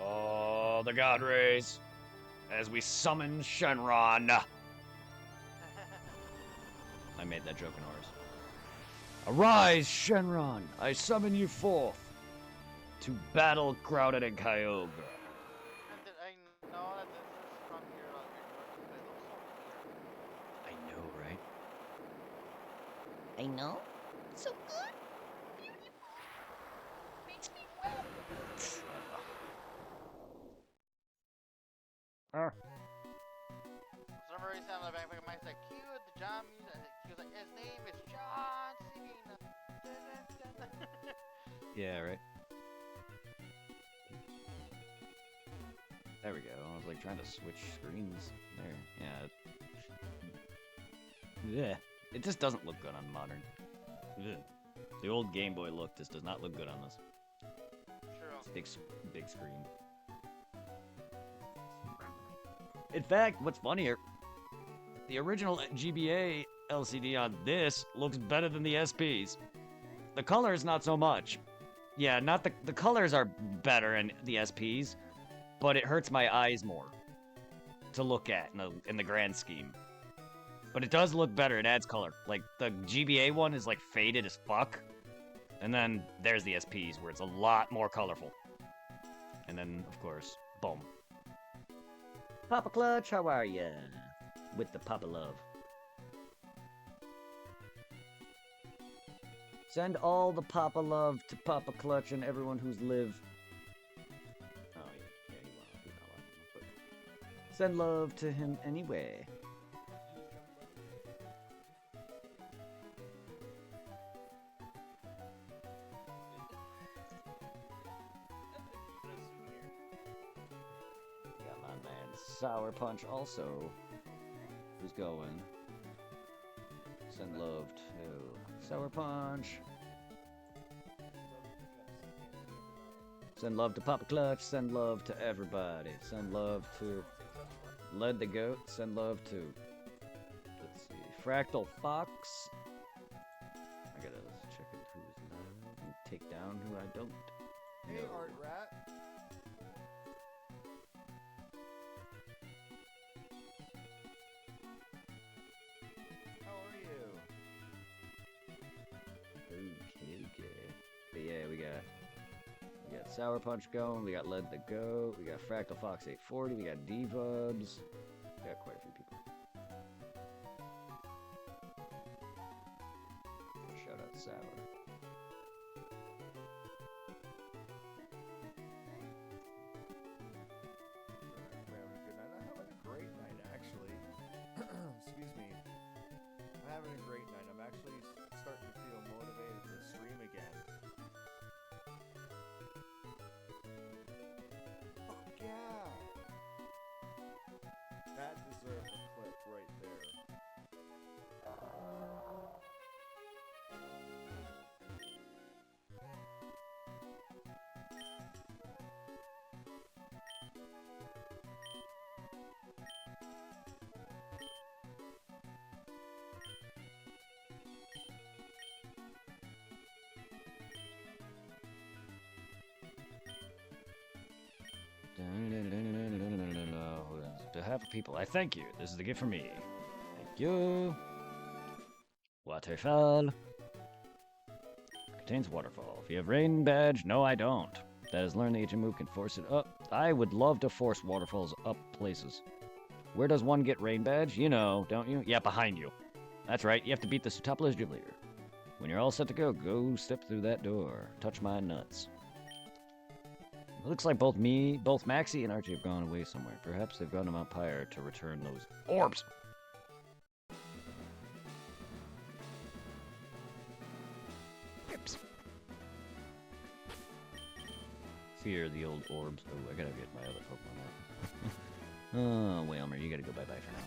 Oh, the God Rays. As we summon Shenron. I made that joke in ours. Arise, Shenron! I summon you forth to battle Groudon and Kyogre. I know that this is from your cartoon, but it looks so weird. I know, right? I know. So good. Beautiful. Makes me wet. already said on the backpack of mine, it's like, cue the John music. He was like, his name is John Cena. Yeah, right. There we go. I was like trying to switch screens there. Yeah. Yeah. It just doesn't look good on modern. Ugh. The old Game Boy look just does not look good on this. True. It's big screen. In fact, what's funnier, the original GBA LCD on this looks better than the SPs. The colors, not so much. Yeah, not the colors are better in the SPs, but it hurts my eyes more to look at in the grand scheme. But it does look better. It adds color. Like the GBA one is like faded as fuck, and then there's the SPs where it's a lot more colorful. And then of course, boom. Papa Clutch, how are ya? With the Papa Love. Send all the Papa Love to Papa Clutch and everyone who's live. Oh, yeah, he won't. He's not live. But send love to him anyway. Got my man Sour Punch also. Who's going? Send love to Sour Punch. Send love to Papa Clutch. Send love to everybody. Send love to Led the Goat. Send love to, let's see, Fractal Fox. I gotta check in who's live and take down who I don't. Hey, know. Art Rat. How are you? Okay. But yeah, we got Sour Punch going, we got Led the Goat, we got Fractal Fox 840, we got D-Vubs. We got quite a few people. Shout out Sour. We're having a good night. I'm having a great night, actually. Excuse me. I'm having a great night. I'm actually starting to feel motivated to stream again. Fuck yeah! That deserves a clip right there. On behalf of people, I thank you. This is the gift for me. Thank you. Waterfall. Contains waterfall. If you have rain badge, no, I don't. That is learn the HM move can force it up. I would love to force waterfalls up places. Where does one get rain badge? You know, don't you? Yeah, behind you. That's right. You have to beat the Sootopolis Jubileer. When you're all set to go, go step through that door. Touch my nuts. It looks like both Maxie and Archie have gone away somewhere. Perhaps they've gone to Mount Pyre to return those orbs. Oops. Fear the old orbs. Oh, I gotta get my other Pokemon out. Oh, Whalmer, you gotta go bye-bye for now.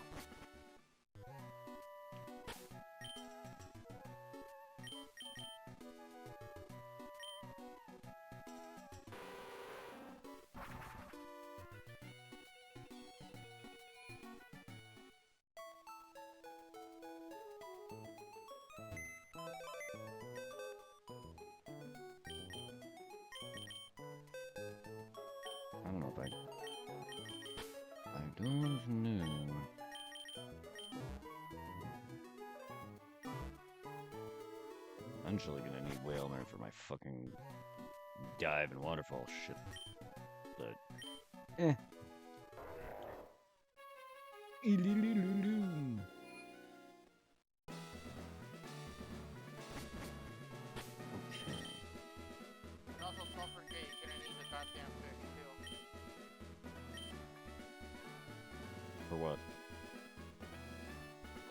I don't know if I don't know. I'm actually gonna need Whalmer for my fucking dive and waterfall shit. But, eh. Okay. And also, don't forget, you're gonna need the goddamn fish, too. For what?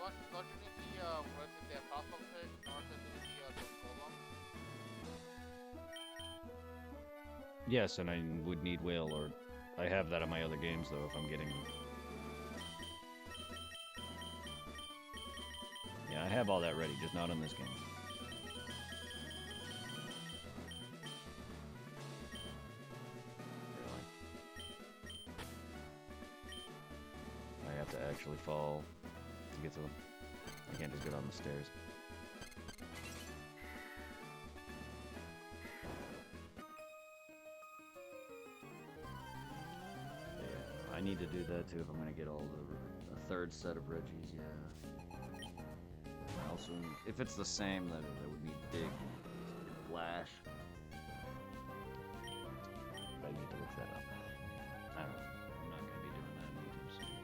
don't you need the what is it, the apostle pit in order to do the golem? Yes, and I would need whale, or I have that on my other games though. If I'm getting, yeah, I have all that ready, just not on this game. I have to actually fall to get to them. I can't just get on the stairs. Yeah, I need to do that too if I'm gonna get all the third set of Reggies. Yeah. I also, if it's the same, that would need Dig, Flash. But I need to look that up. I don't know. I'm not gonna be doing that anytime soon.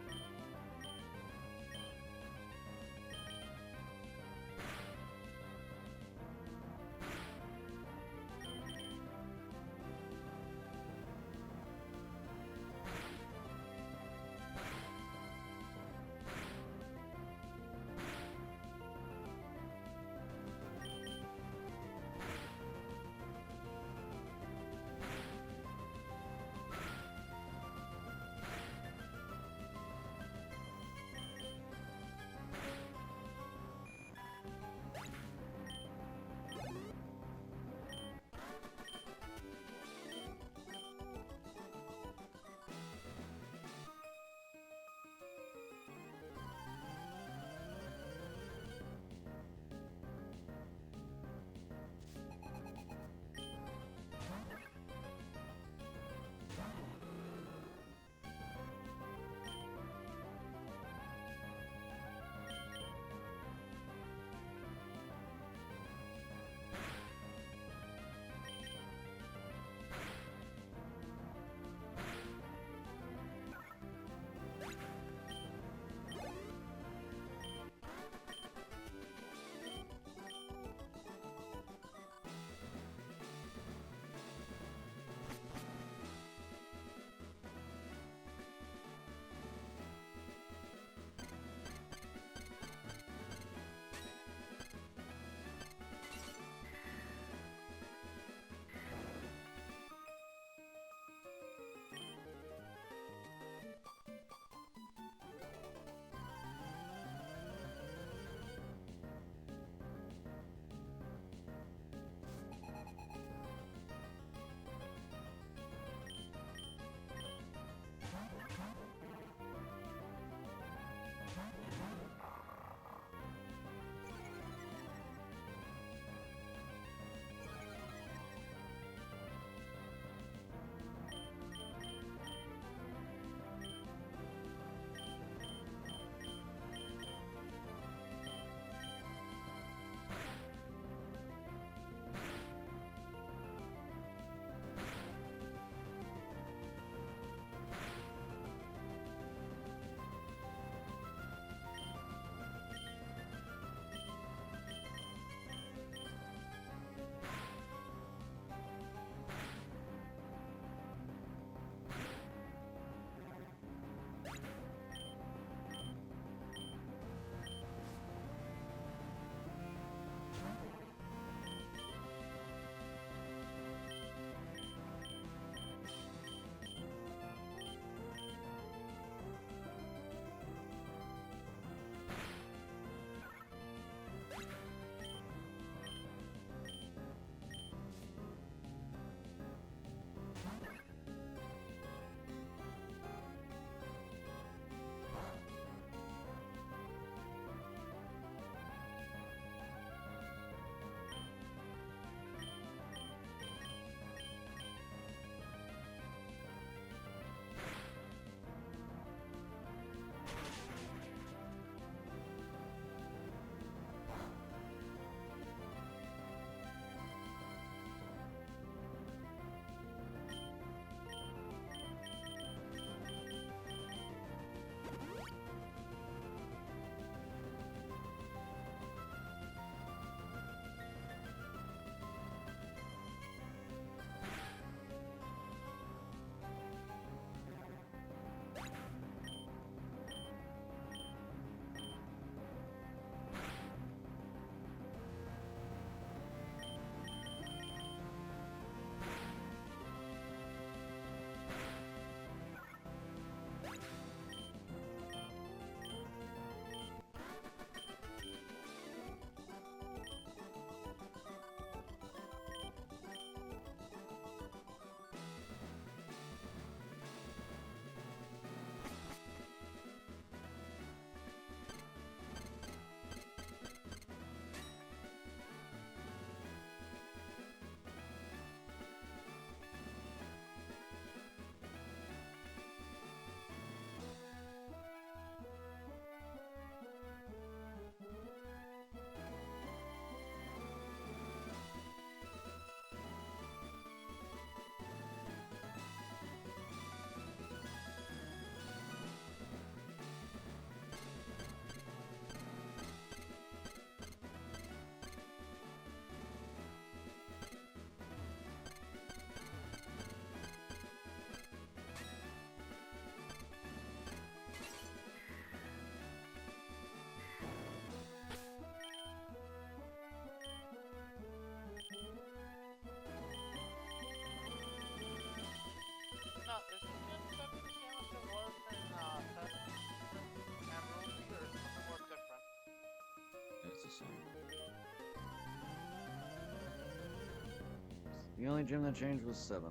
The only gym that changed was 7.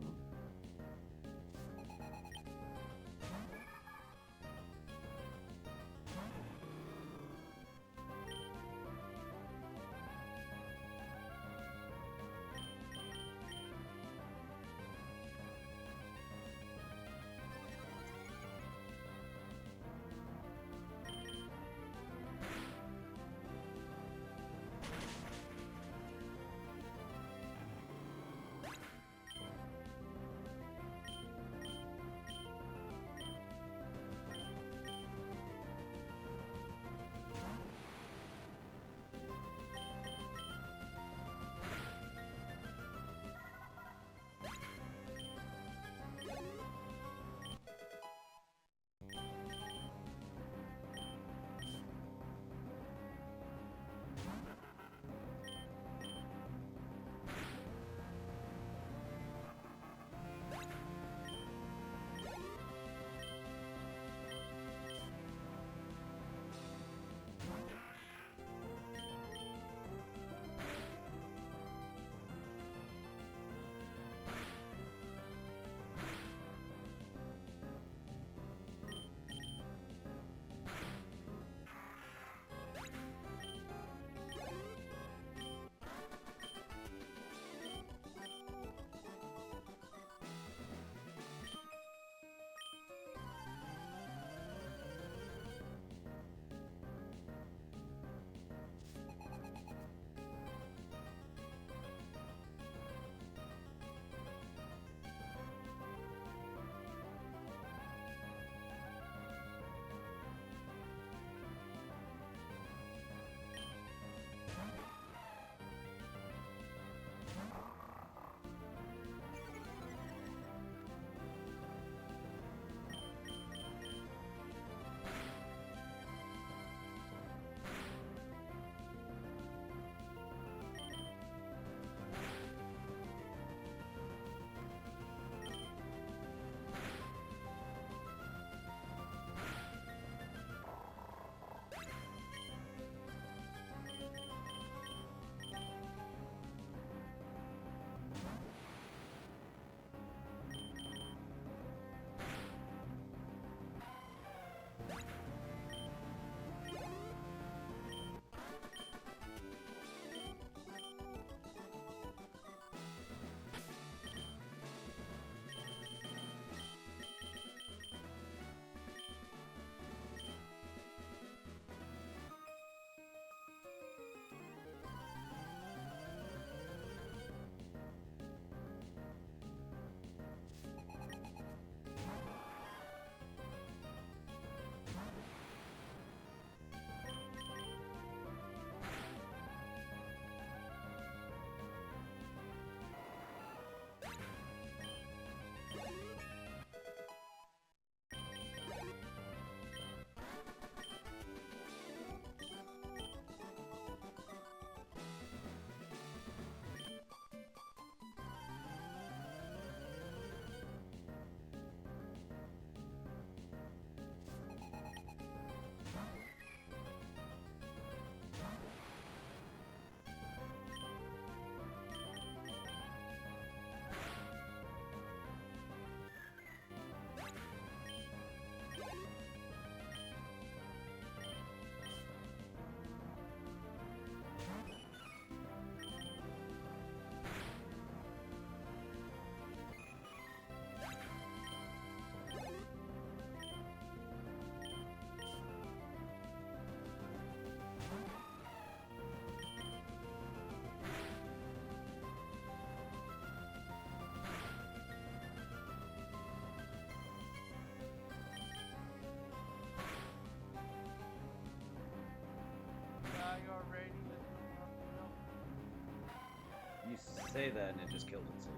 You say that and it just killed itself.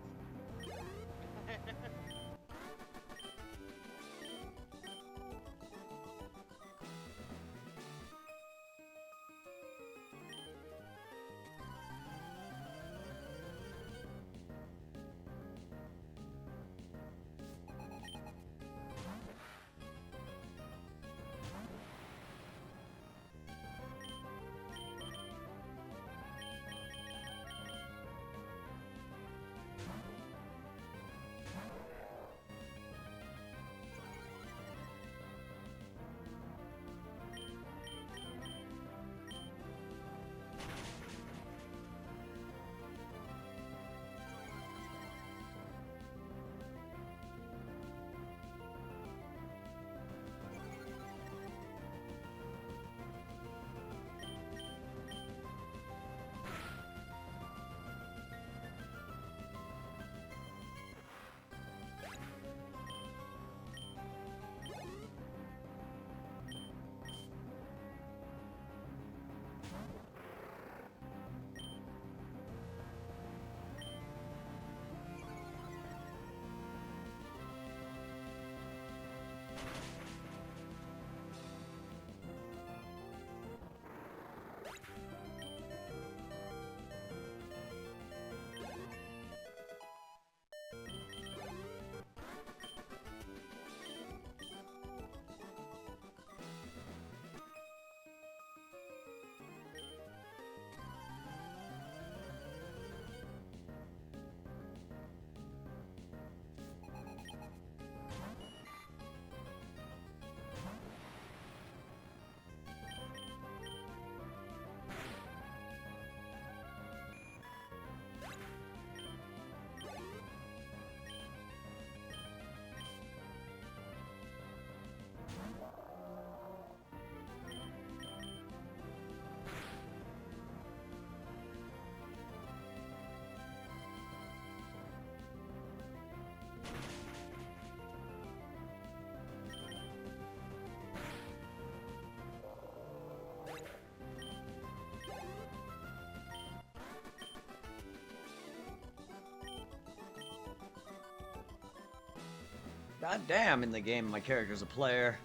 God damn, in the game, my character's a player.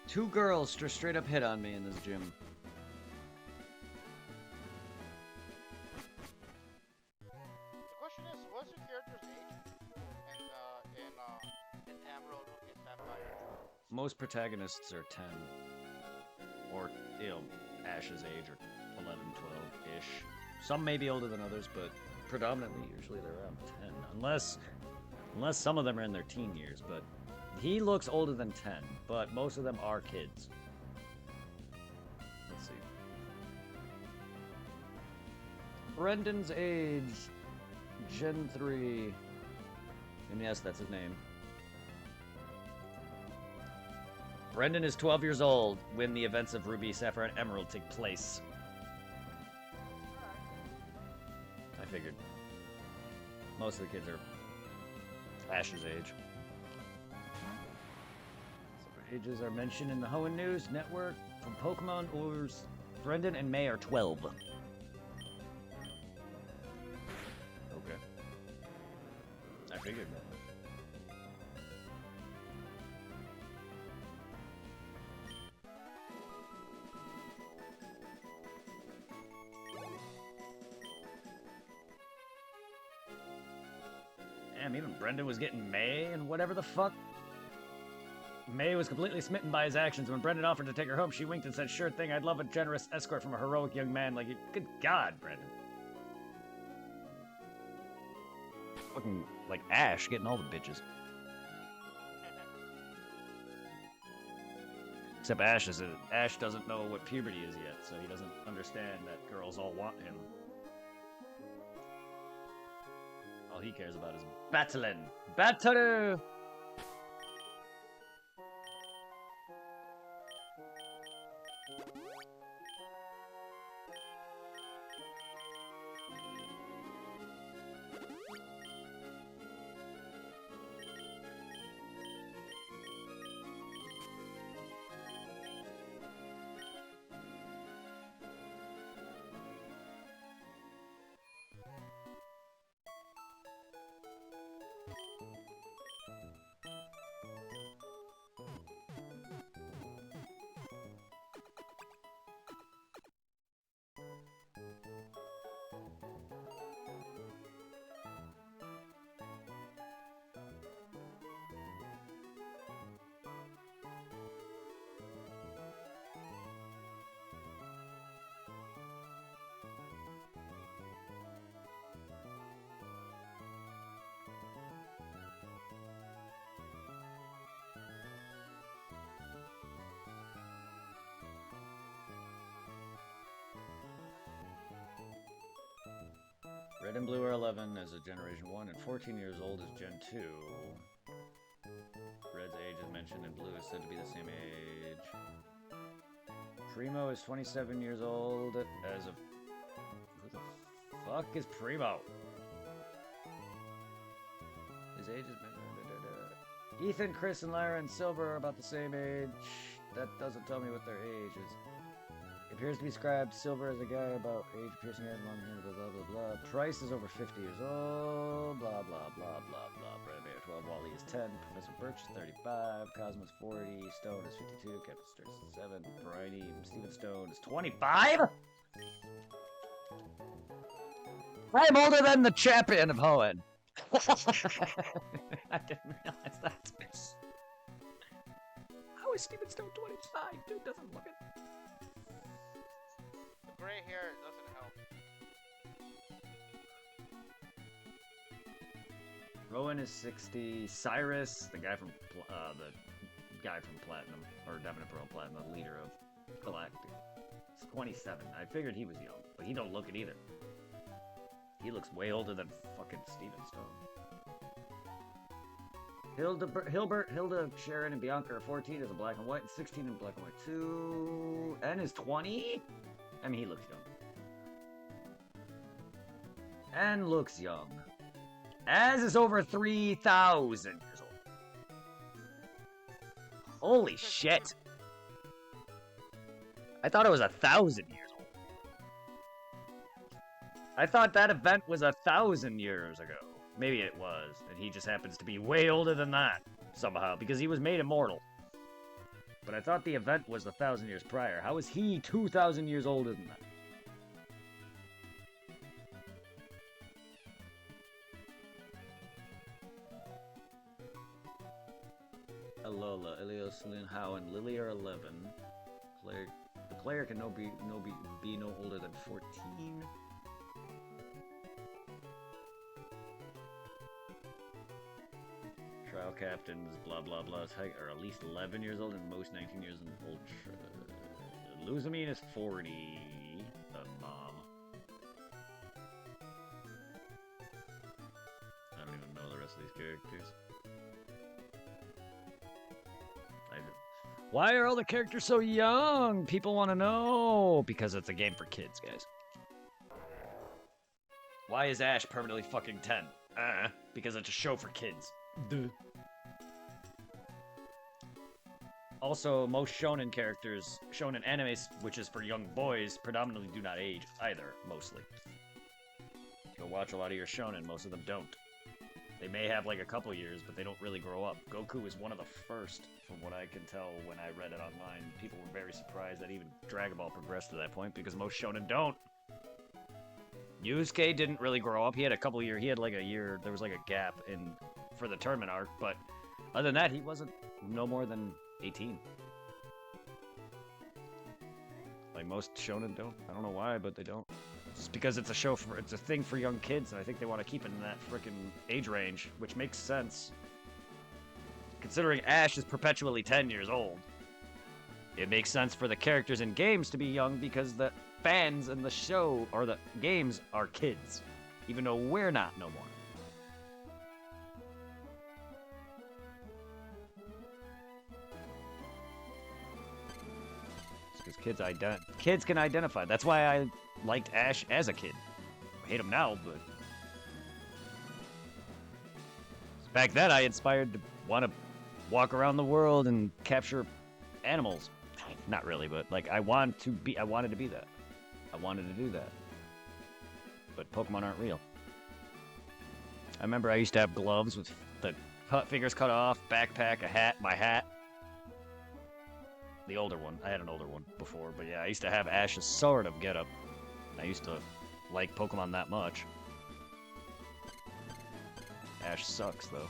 2 girls just straight up hit on me in this gym. The question is, what's your character's age? In Emerald and Sapphire. Most protagonists are 10. Or, you know, Ash's age, or 11, 12-ish. Some may be older than others, but predominantly, usually they're around 10. Unless some of them are in their teen years, but he looks older than 10, but most of them are kids. Let's see. Brendan's age, Gen 3. And yes, that's his name. Brendan is 12 years old when the events of Ruby, Sapphire, and Emerald take place. I figured. Most of the kids are Ash's age. Some ages are mentioned in the Hoenn News Network from Pokemon Ors. Brendan and May are 12. Okay. I figured that. Damn, even Brendan was getting May and whatever the fuck. May was completely smitten by his actions. When Brendan offered to take her home, she winked and said, "Sure thing, I'd love a generous escort from a heroic young man like you." Good God, Brendan. Fucking, like, Ash getting all the bitches. Except Ash doesn't know what puberty is yet, so he doesn't understand that girls all want him. All he cares about is battling. Battle! Red and blue are 11 as a Generation 1, and 14 years old as Gen 2. Red's age is mentioned, and blue is said to be the same age. Primo is 27 years old as of... Who the fuck is Primo? His age is... Ethan, Chris, and Lyra and Silver are about the same age. That doesn't tell me what their age is. It appears to be described Silver as a guy about age, piercing head, long hair, blah, blah, blah, blah. Price is over 50 years old, blah, blah, blah, blah, blah. Brad Mayer 12, Wally is 10, Professor Birch is 35, Cosmo's 40, Stone is 52, Captain Sturz is 7, Bridie, Steven Stone is 25? I'm older than the champion of Hoenn. I didn't realize that. How is Steven Stone 25? Dude doesn't look it. The gray hair doesn't help. Rowan is 60. Cyrus, the guy from Platinum, or Definite Pearl Platinum, the leader of Galactic, is 27. I figured he was young, but he don't look it either. He looks way older than fucking Steven Stone. Hilda, Sharon, and Bianca are 14 as a black and white, and 16 in black and white too. N is 20? I mean, he looks young. N looks young. Az is over 3,000 years old. Holy shit. I thought it was 1,000 years old. I thought that event was 1,000 years ago. Maybe it was, and he just happens to be way older than that somehow because he was made immortal. But I thought the event was 1,000 years prior. How is he 2,000 years older than that? Alola, Ilios, Lin Hao, and Lily are 11. The player can be no older than 14. Trial captains, blah blah blah, are at least 11 years old and most 19 years old. Luzamine is 40. The mom. I don't even know the rest of these characters. Why are all the characters so young? People want to know. Because it's a game for kids, guys. Why is Ash permanently fucking 10? Because it's a show for kids. Duh. Also, most shonen characters, shonen animes, which is for young boys, predominantly do not age either, mostly. Go watch a lot of your shonen, most of them don't. They may have like a couple years, but they don't really grow up. Goku is one of the first, from what I can tell when I read it online. People were very surprised that even Dragon Ball progressed to that point, because most shonen don't. Yusuke didn't really grow up. He had a couple years, he had like a year, there was like a gap for the tournament arc, but other than that, he wasn't no more than 18. Like most shonen don't. I don't know why, but they don't. It's because it's a thing for young kids, and I think they want to keep it in that frickin' age range, which makes sense. Considering Ash is perpetually 10 years old, it makes sense for the characters in games to be young because the fans in the show or the games are kids, even though we're not no more. Because kids can identify. That's why I liked Ash as a kid. I hate him now, but back then I inspired to want to walk around the world and capture animals. Not really, but like I wanted to be that. I wanted to do that. But Pokemon aren't real. I remember I used to have gloves with the fingers cut off, backpack, a hat, my hat. The older one. I had an older one before, but yeah, I used to have Ash's sort of getup. I used to like Pokemon that much. Ash sucks, though.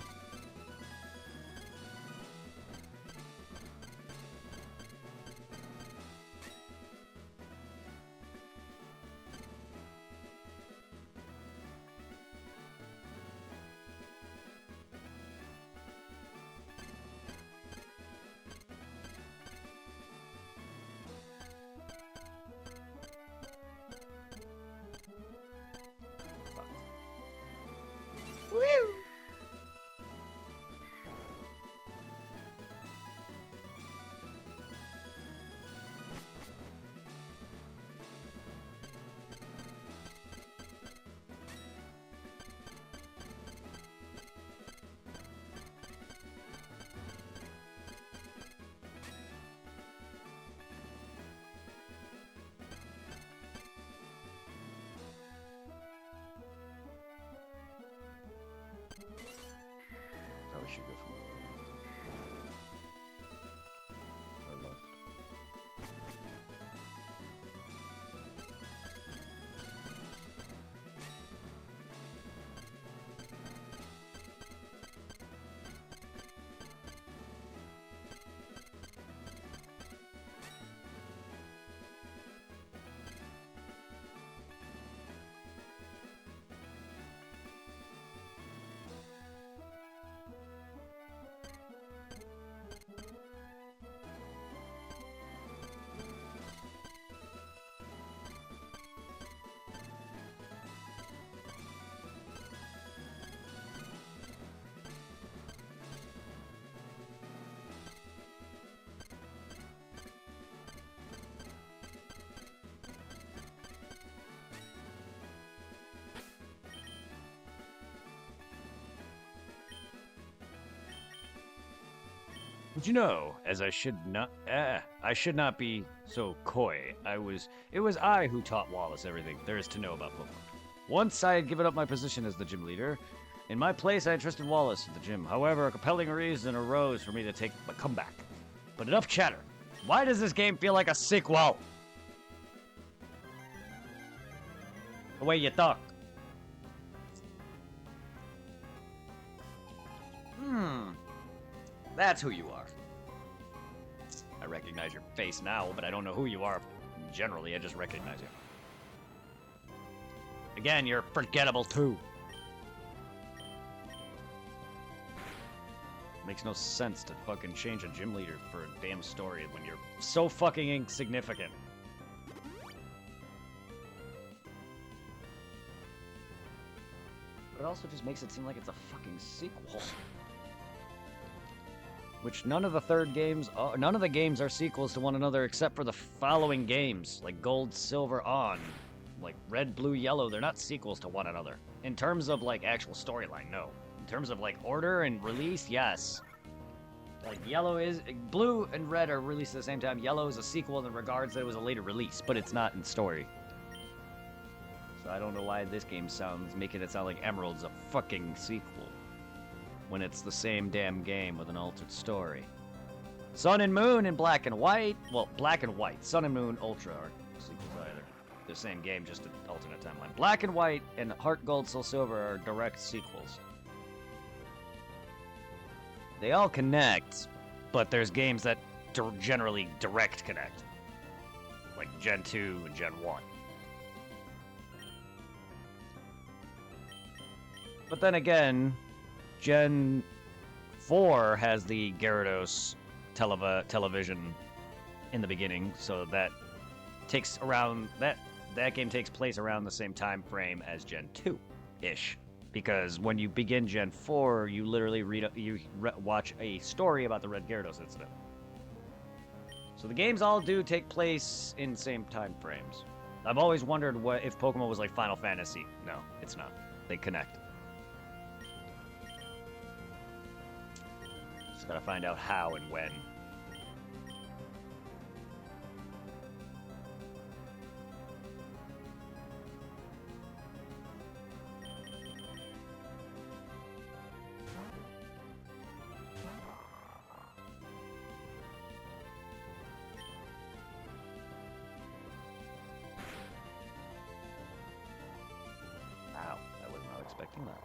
Probably should go from or left. But you know, as I should not be so coy. It was I who taught Wallace everything there is to know about Pokemon. Once I had given up my position as the gym leader, In my place, I entrusted Wallace at the gym. However, a compelling reason arose for me to take a comeback. But enough chatter. Why does this game feel like a sequel? The way you talk. That's who you are. I recognize your face now, but I don't know who you are. Generally, I just recognize you. Again, you're forgettable too. Makes no sense to fucking change a gym leader for a damn story when you're so fucking insignificant. But it also just makes it seem like it's a fucking sequel. Which none of the games are sequels to one another except for the following games, like Gold, Silver, On, like Red, Blue, Yellow. They're not sequels to one another. In terms of like actual storyline, no. In terms of like order and release, yes. Like Blue and Red are released at the same time. Yellow is a sequel in the regards that it was a later release, but it's not in story. So I don't know why this game making it sound like Emerald's a fucking sequel. When it's the same damn game with an altered story. Sun and Moon and Black and White. Well, Black and White. Sun and Moon Ultra aren't sequels either. The same game, just an alternate timeline. Black and White and Heart Gold Soul Silver are direct sequels. They all connect, but there's games that generally direct connect. Like Gen 2 and Gen 1. But then again, Gen 4 has the Gyarados television in the beginning, so that takes around that game takes place around the same time frame as Gen 2-ish. Because when you begin Gen 4, you literally watch a story about the Red Gyarados incident. So the games all do take place in the same time frames. I've always wondered if Pokemon was like Final Fantasy. No, it's not. They connect. Just gotta find out how and when. Wow, I was not expecting that.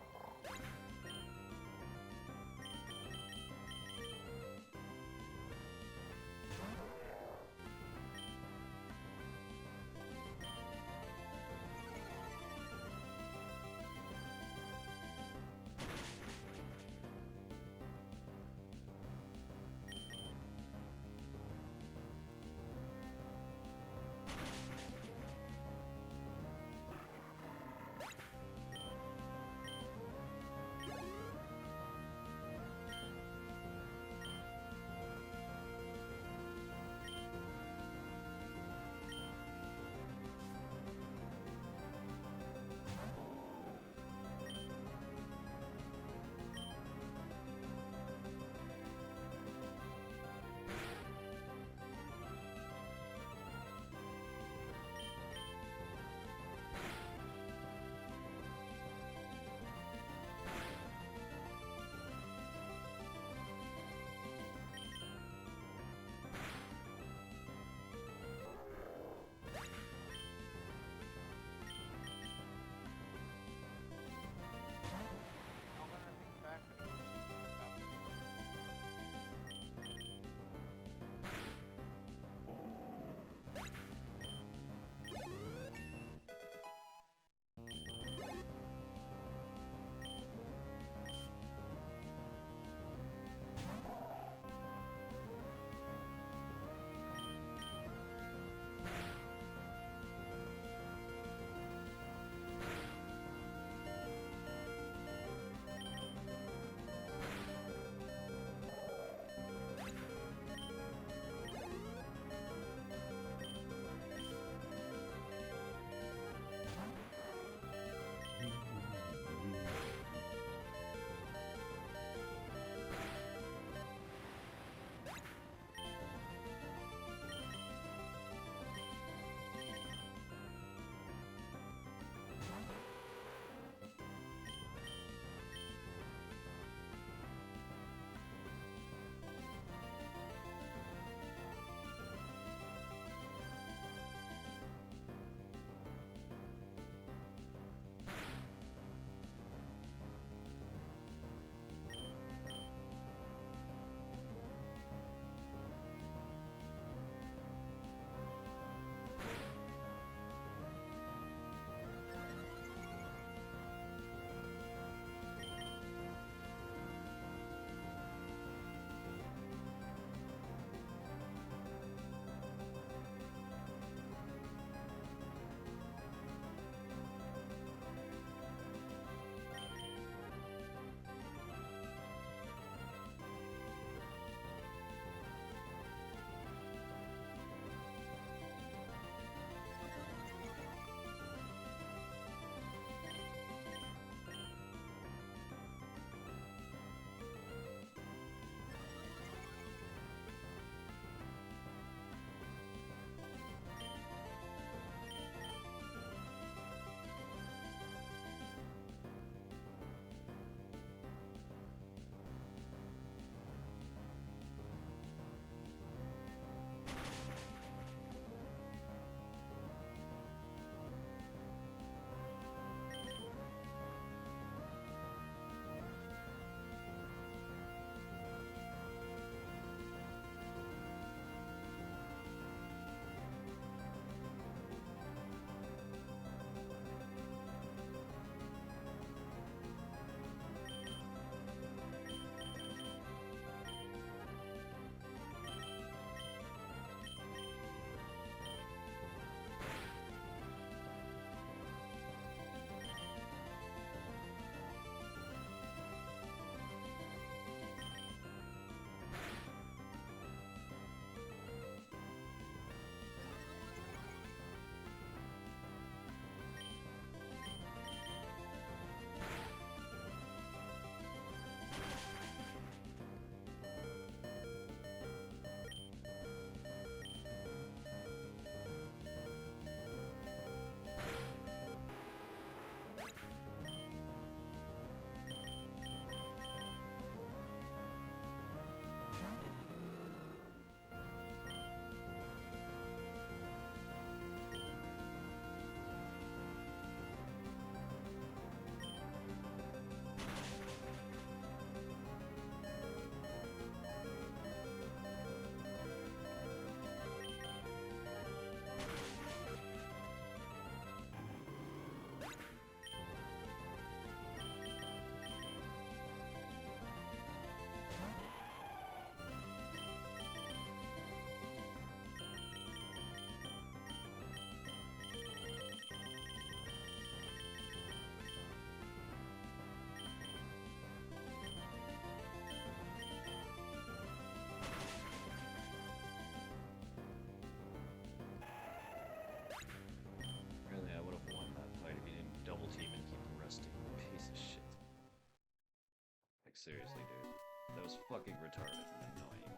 seriously, dude. That was fucking retarded and annoying.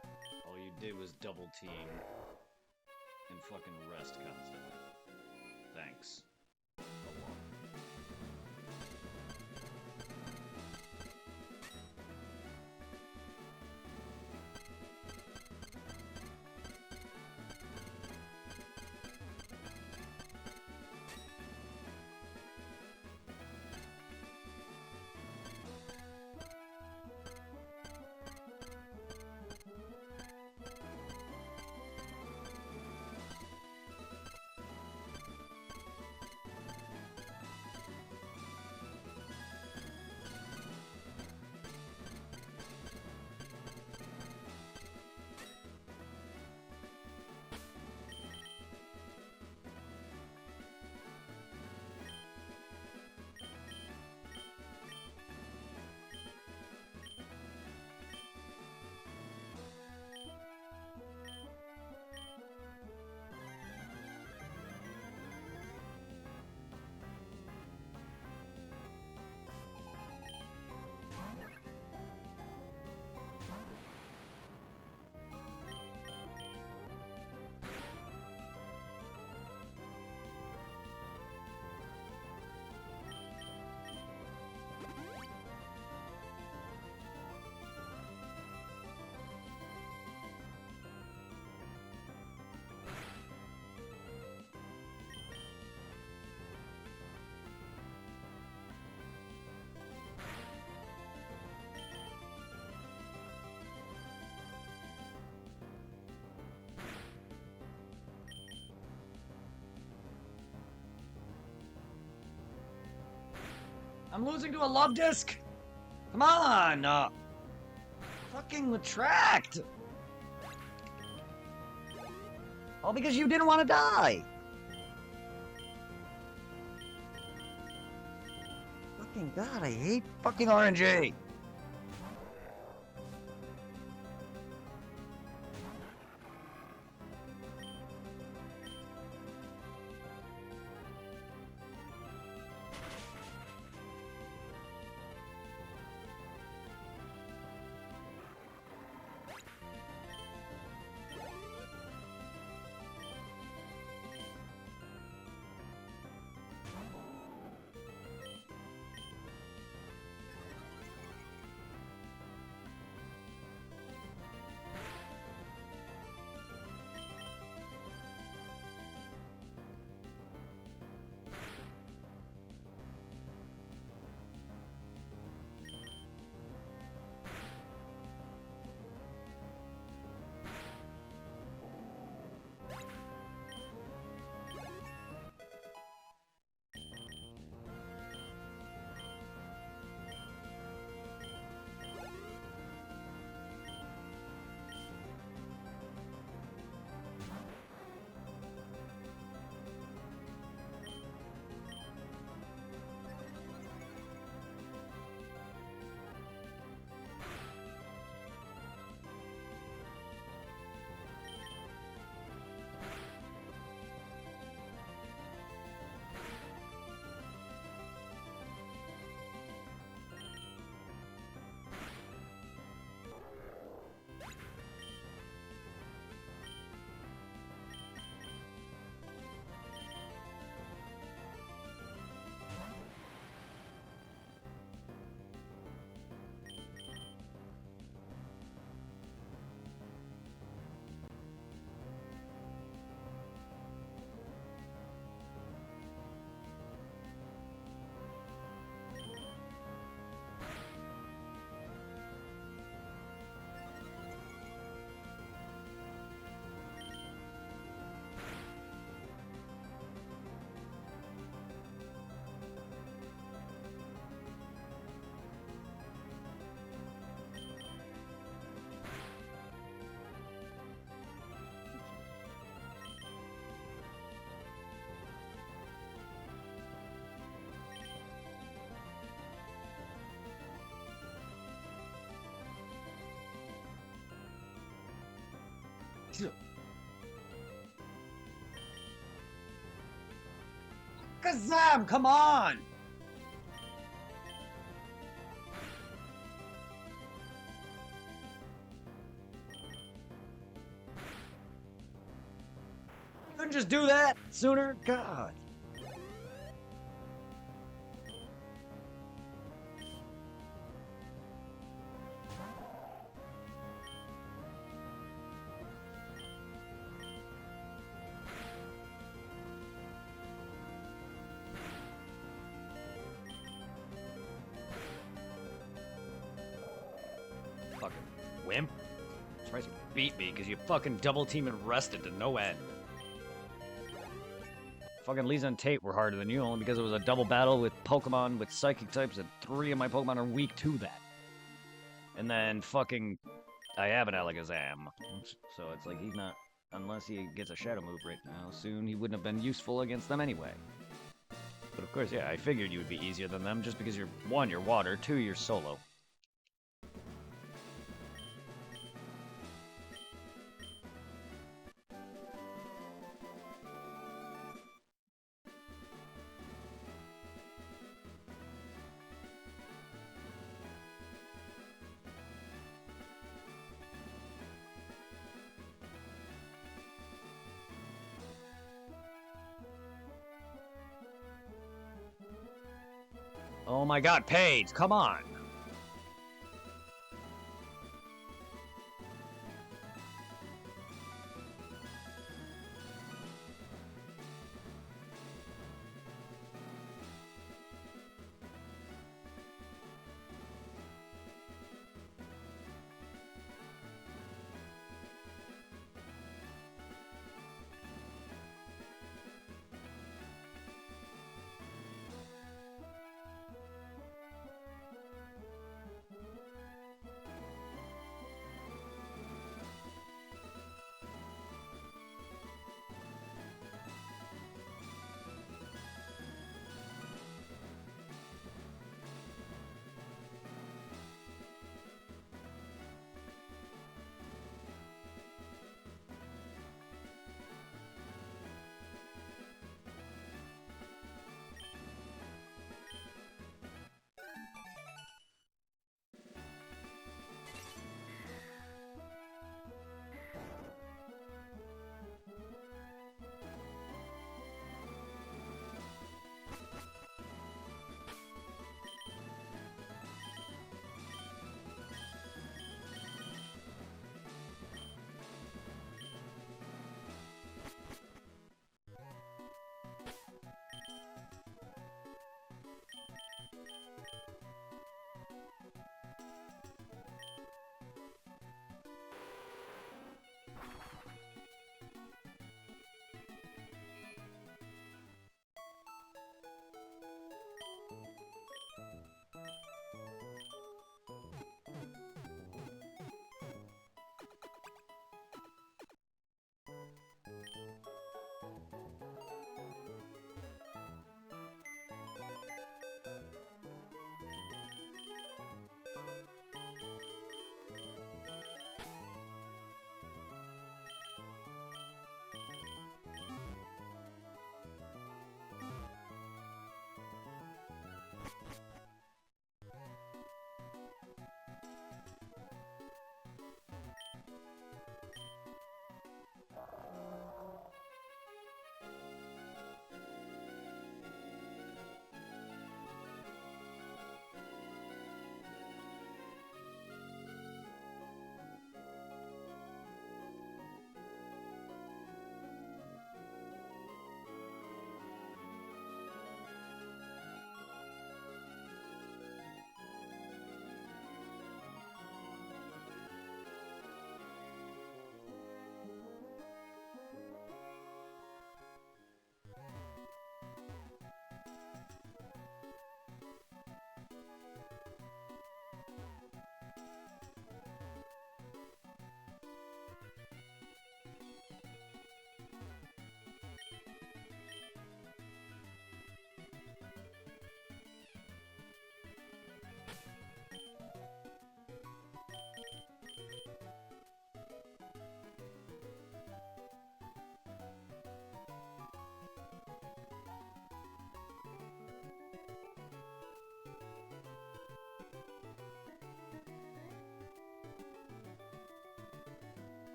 All you did was double team and fucking rest constantly. Thanks. A lot. I'm losing to a love disc! Come on! Fucking retract! All because you didn't want to die! Fucking God, I hate fucking RNG! Kazam, come on! couldn't just do that sooner? God. Fucking wimp. Surprised you beat me because you fucking double team and rested to no end. Fucking Lisa and Tate were harder than you only because it was a double battle with Pokemon with psychic types and 3 of my Pokemon are weak to that. And then fucking I have an Alakazam. So it's like he's not, unless he gets a shadow move right now soon, he wouldn't have been useful against them anyway. But of course, yeah, I figured you would be easier than them just because you're 1, you're water, 2, you're solo. Oh my god, Paige, come on!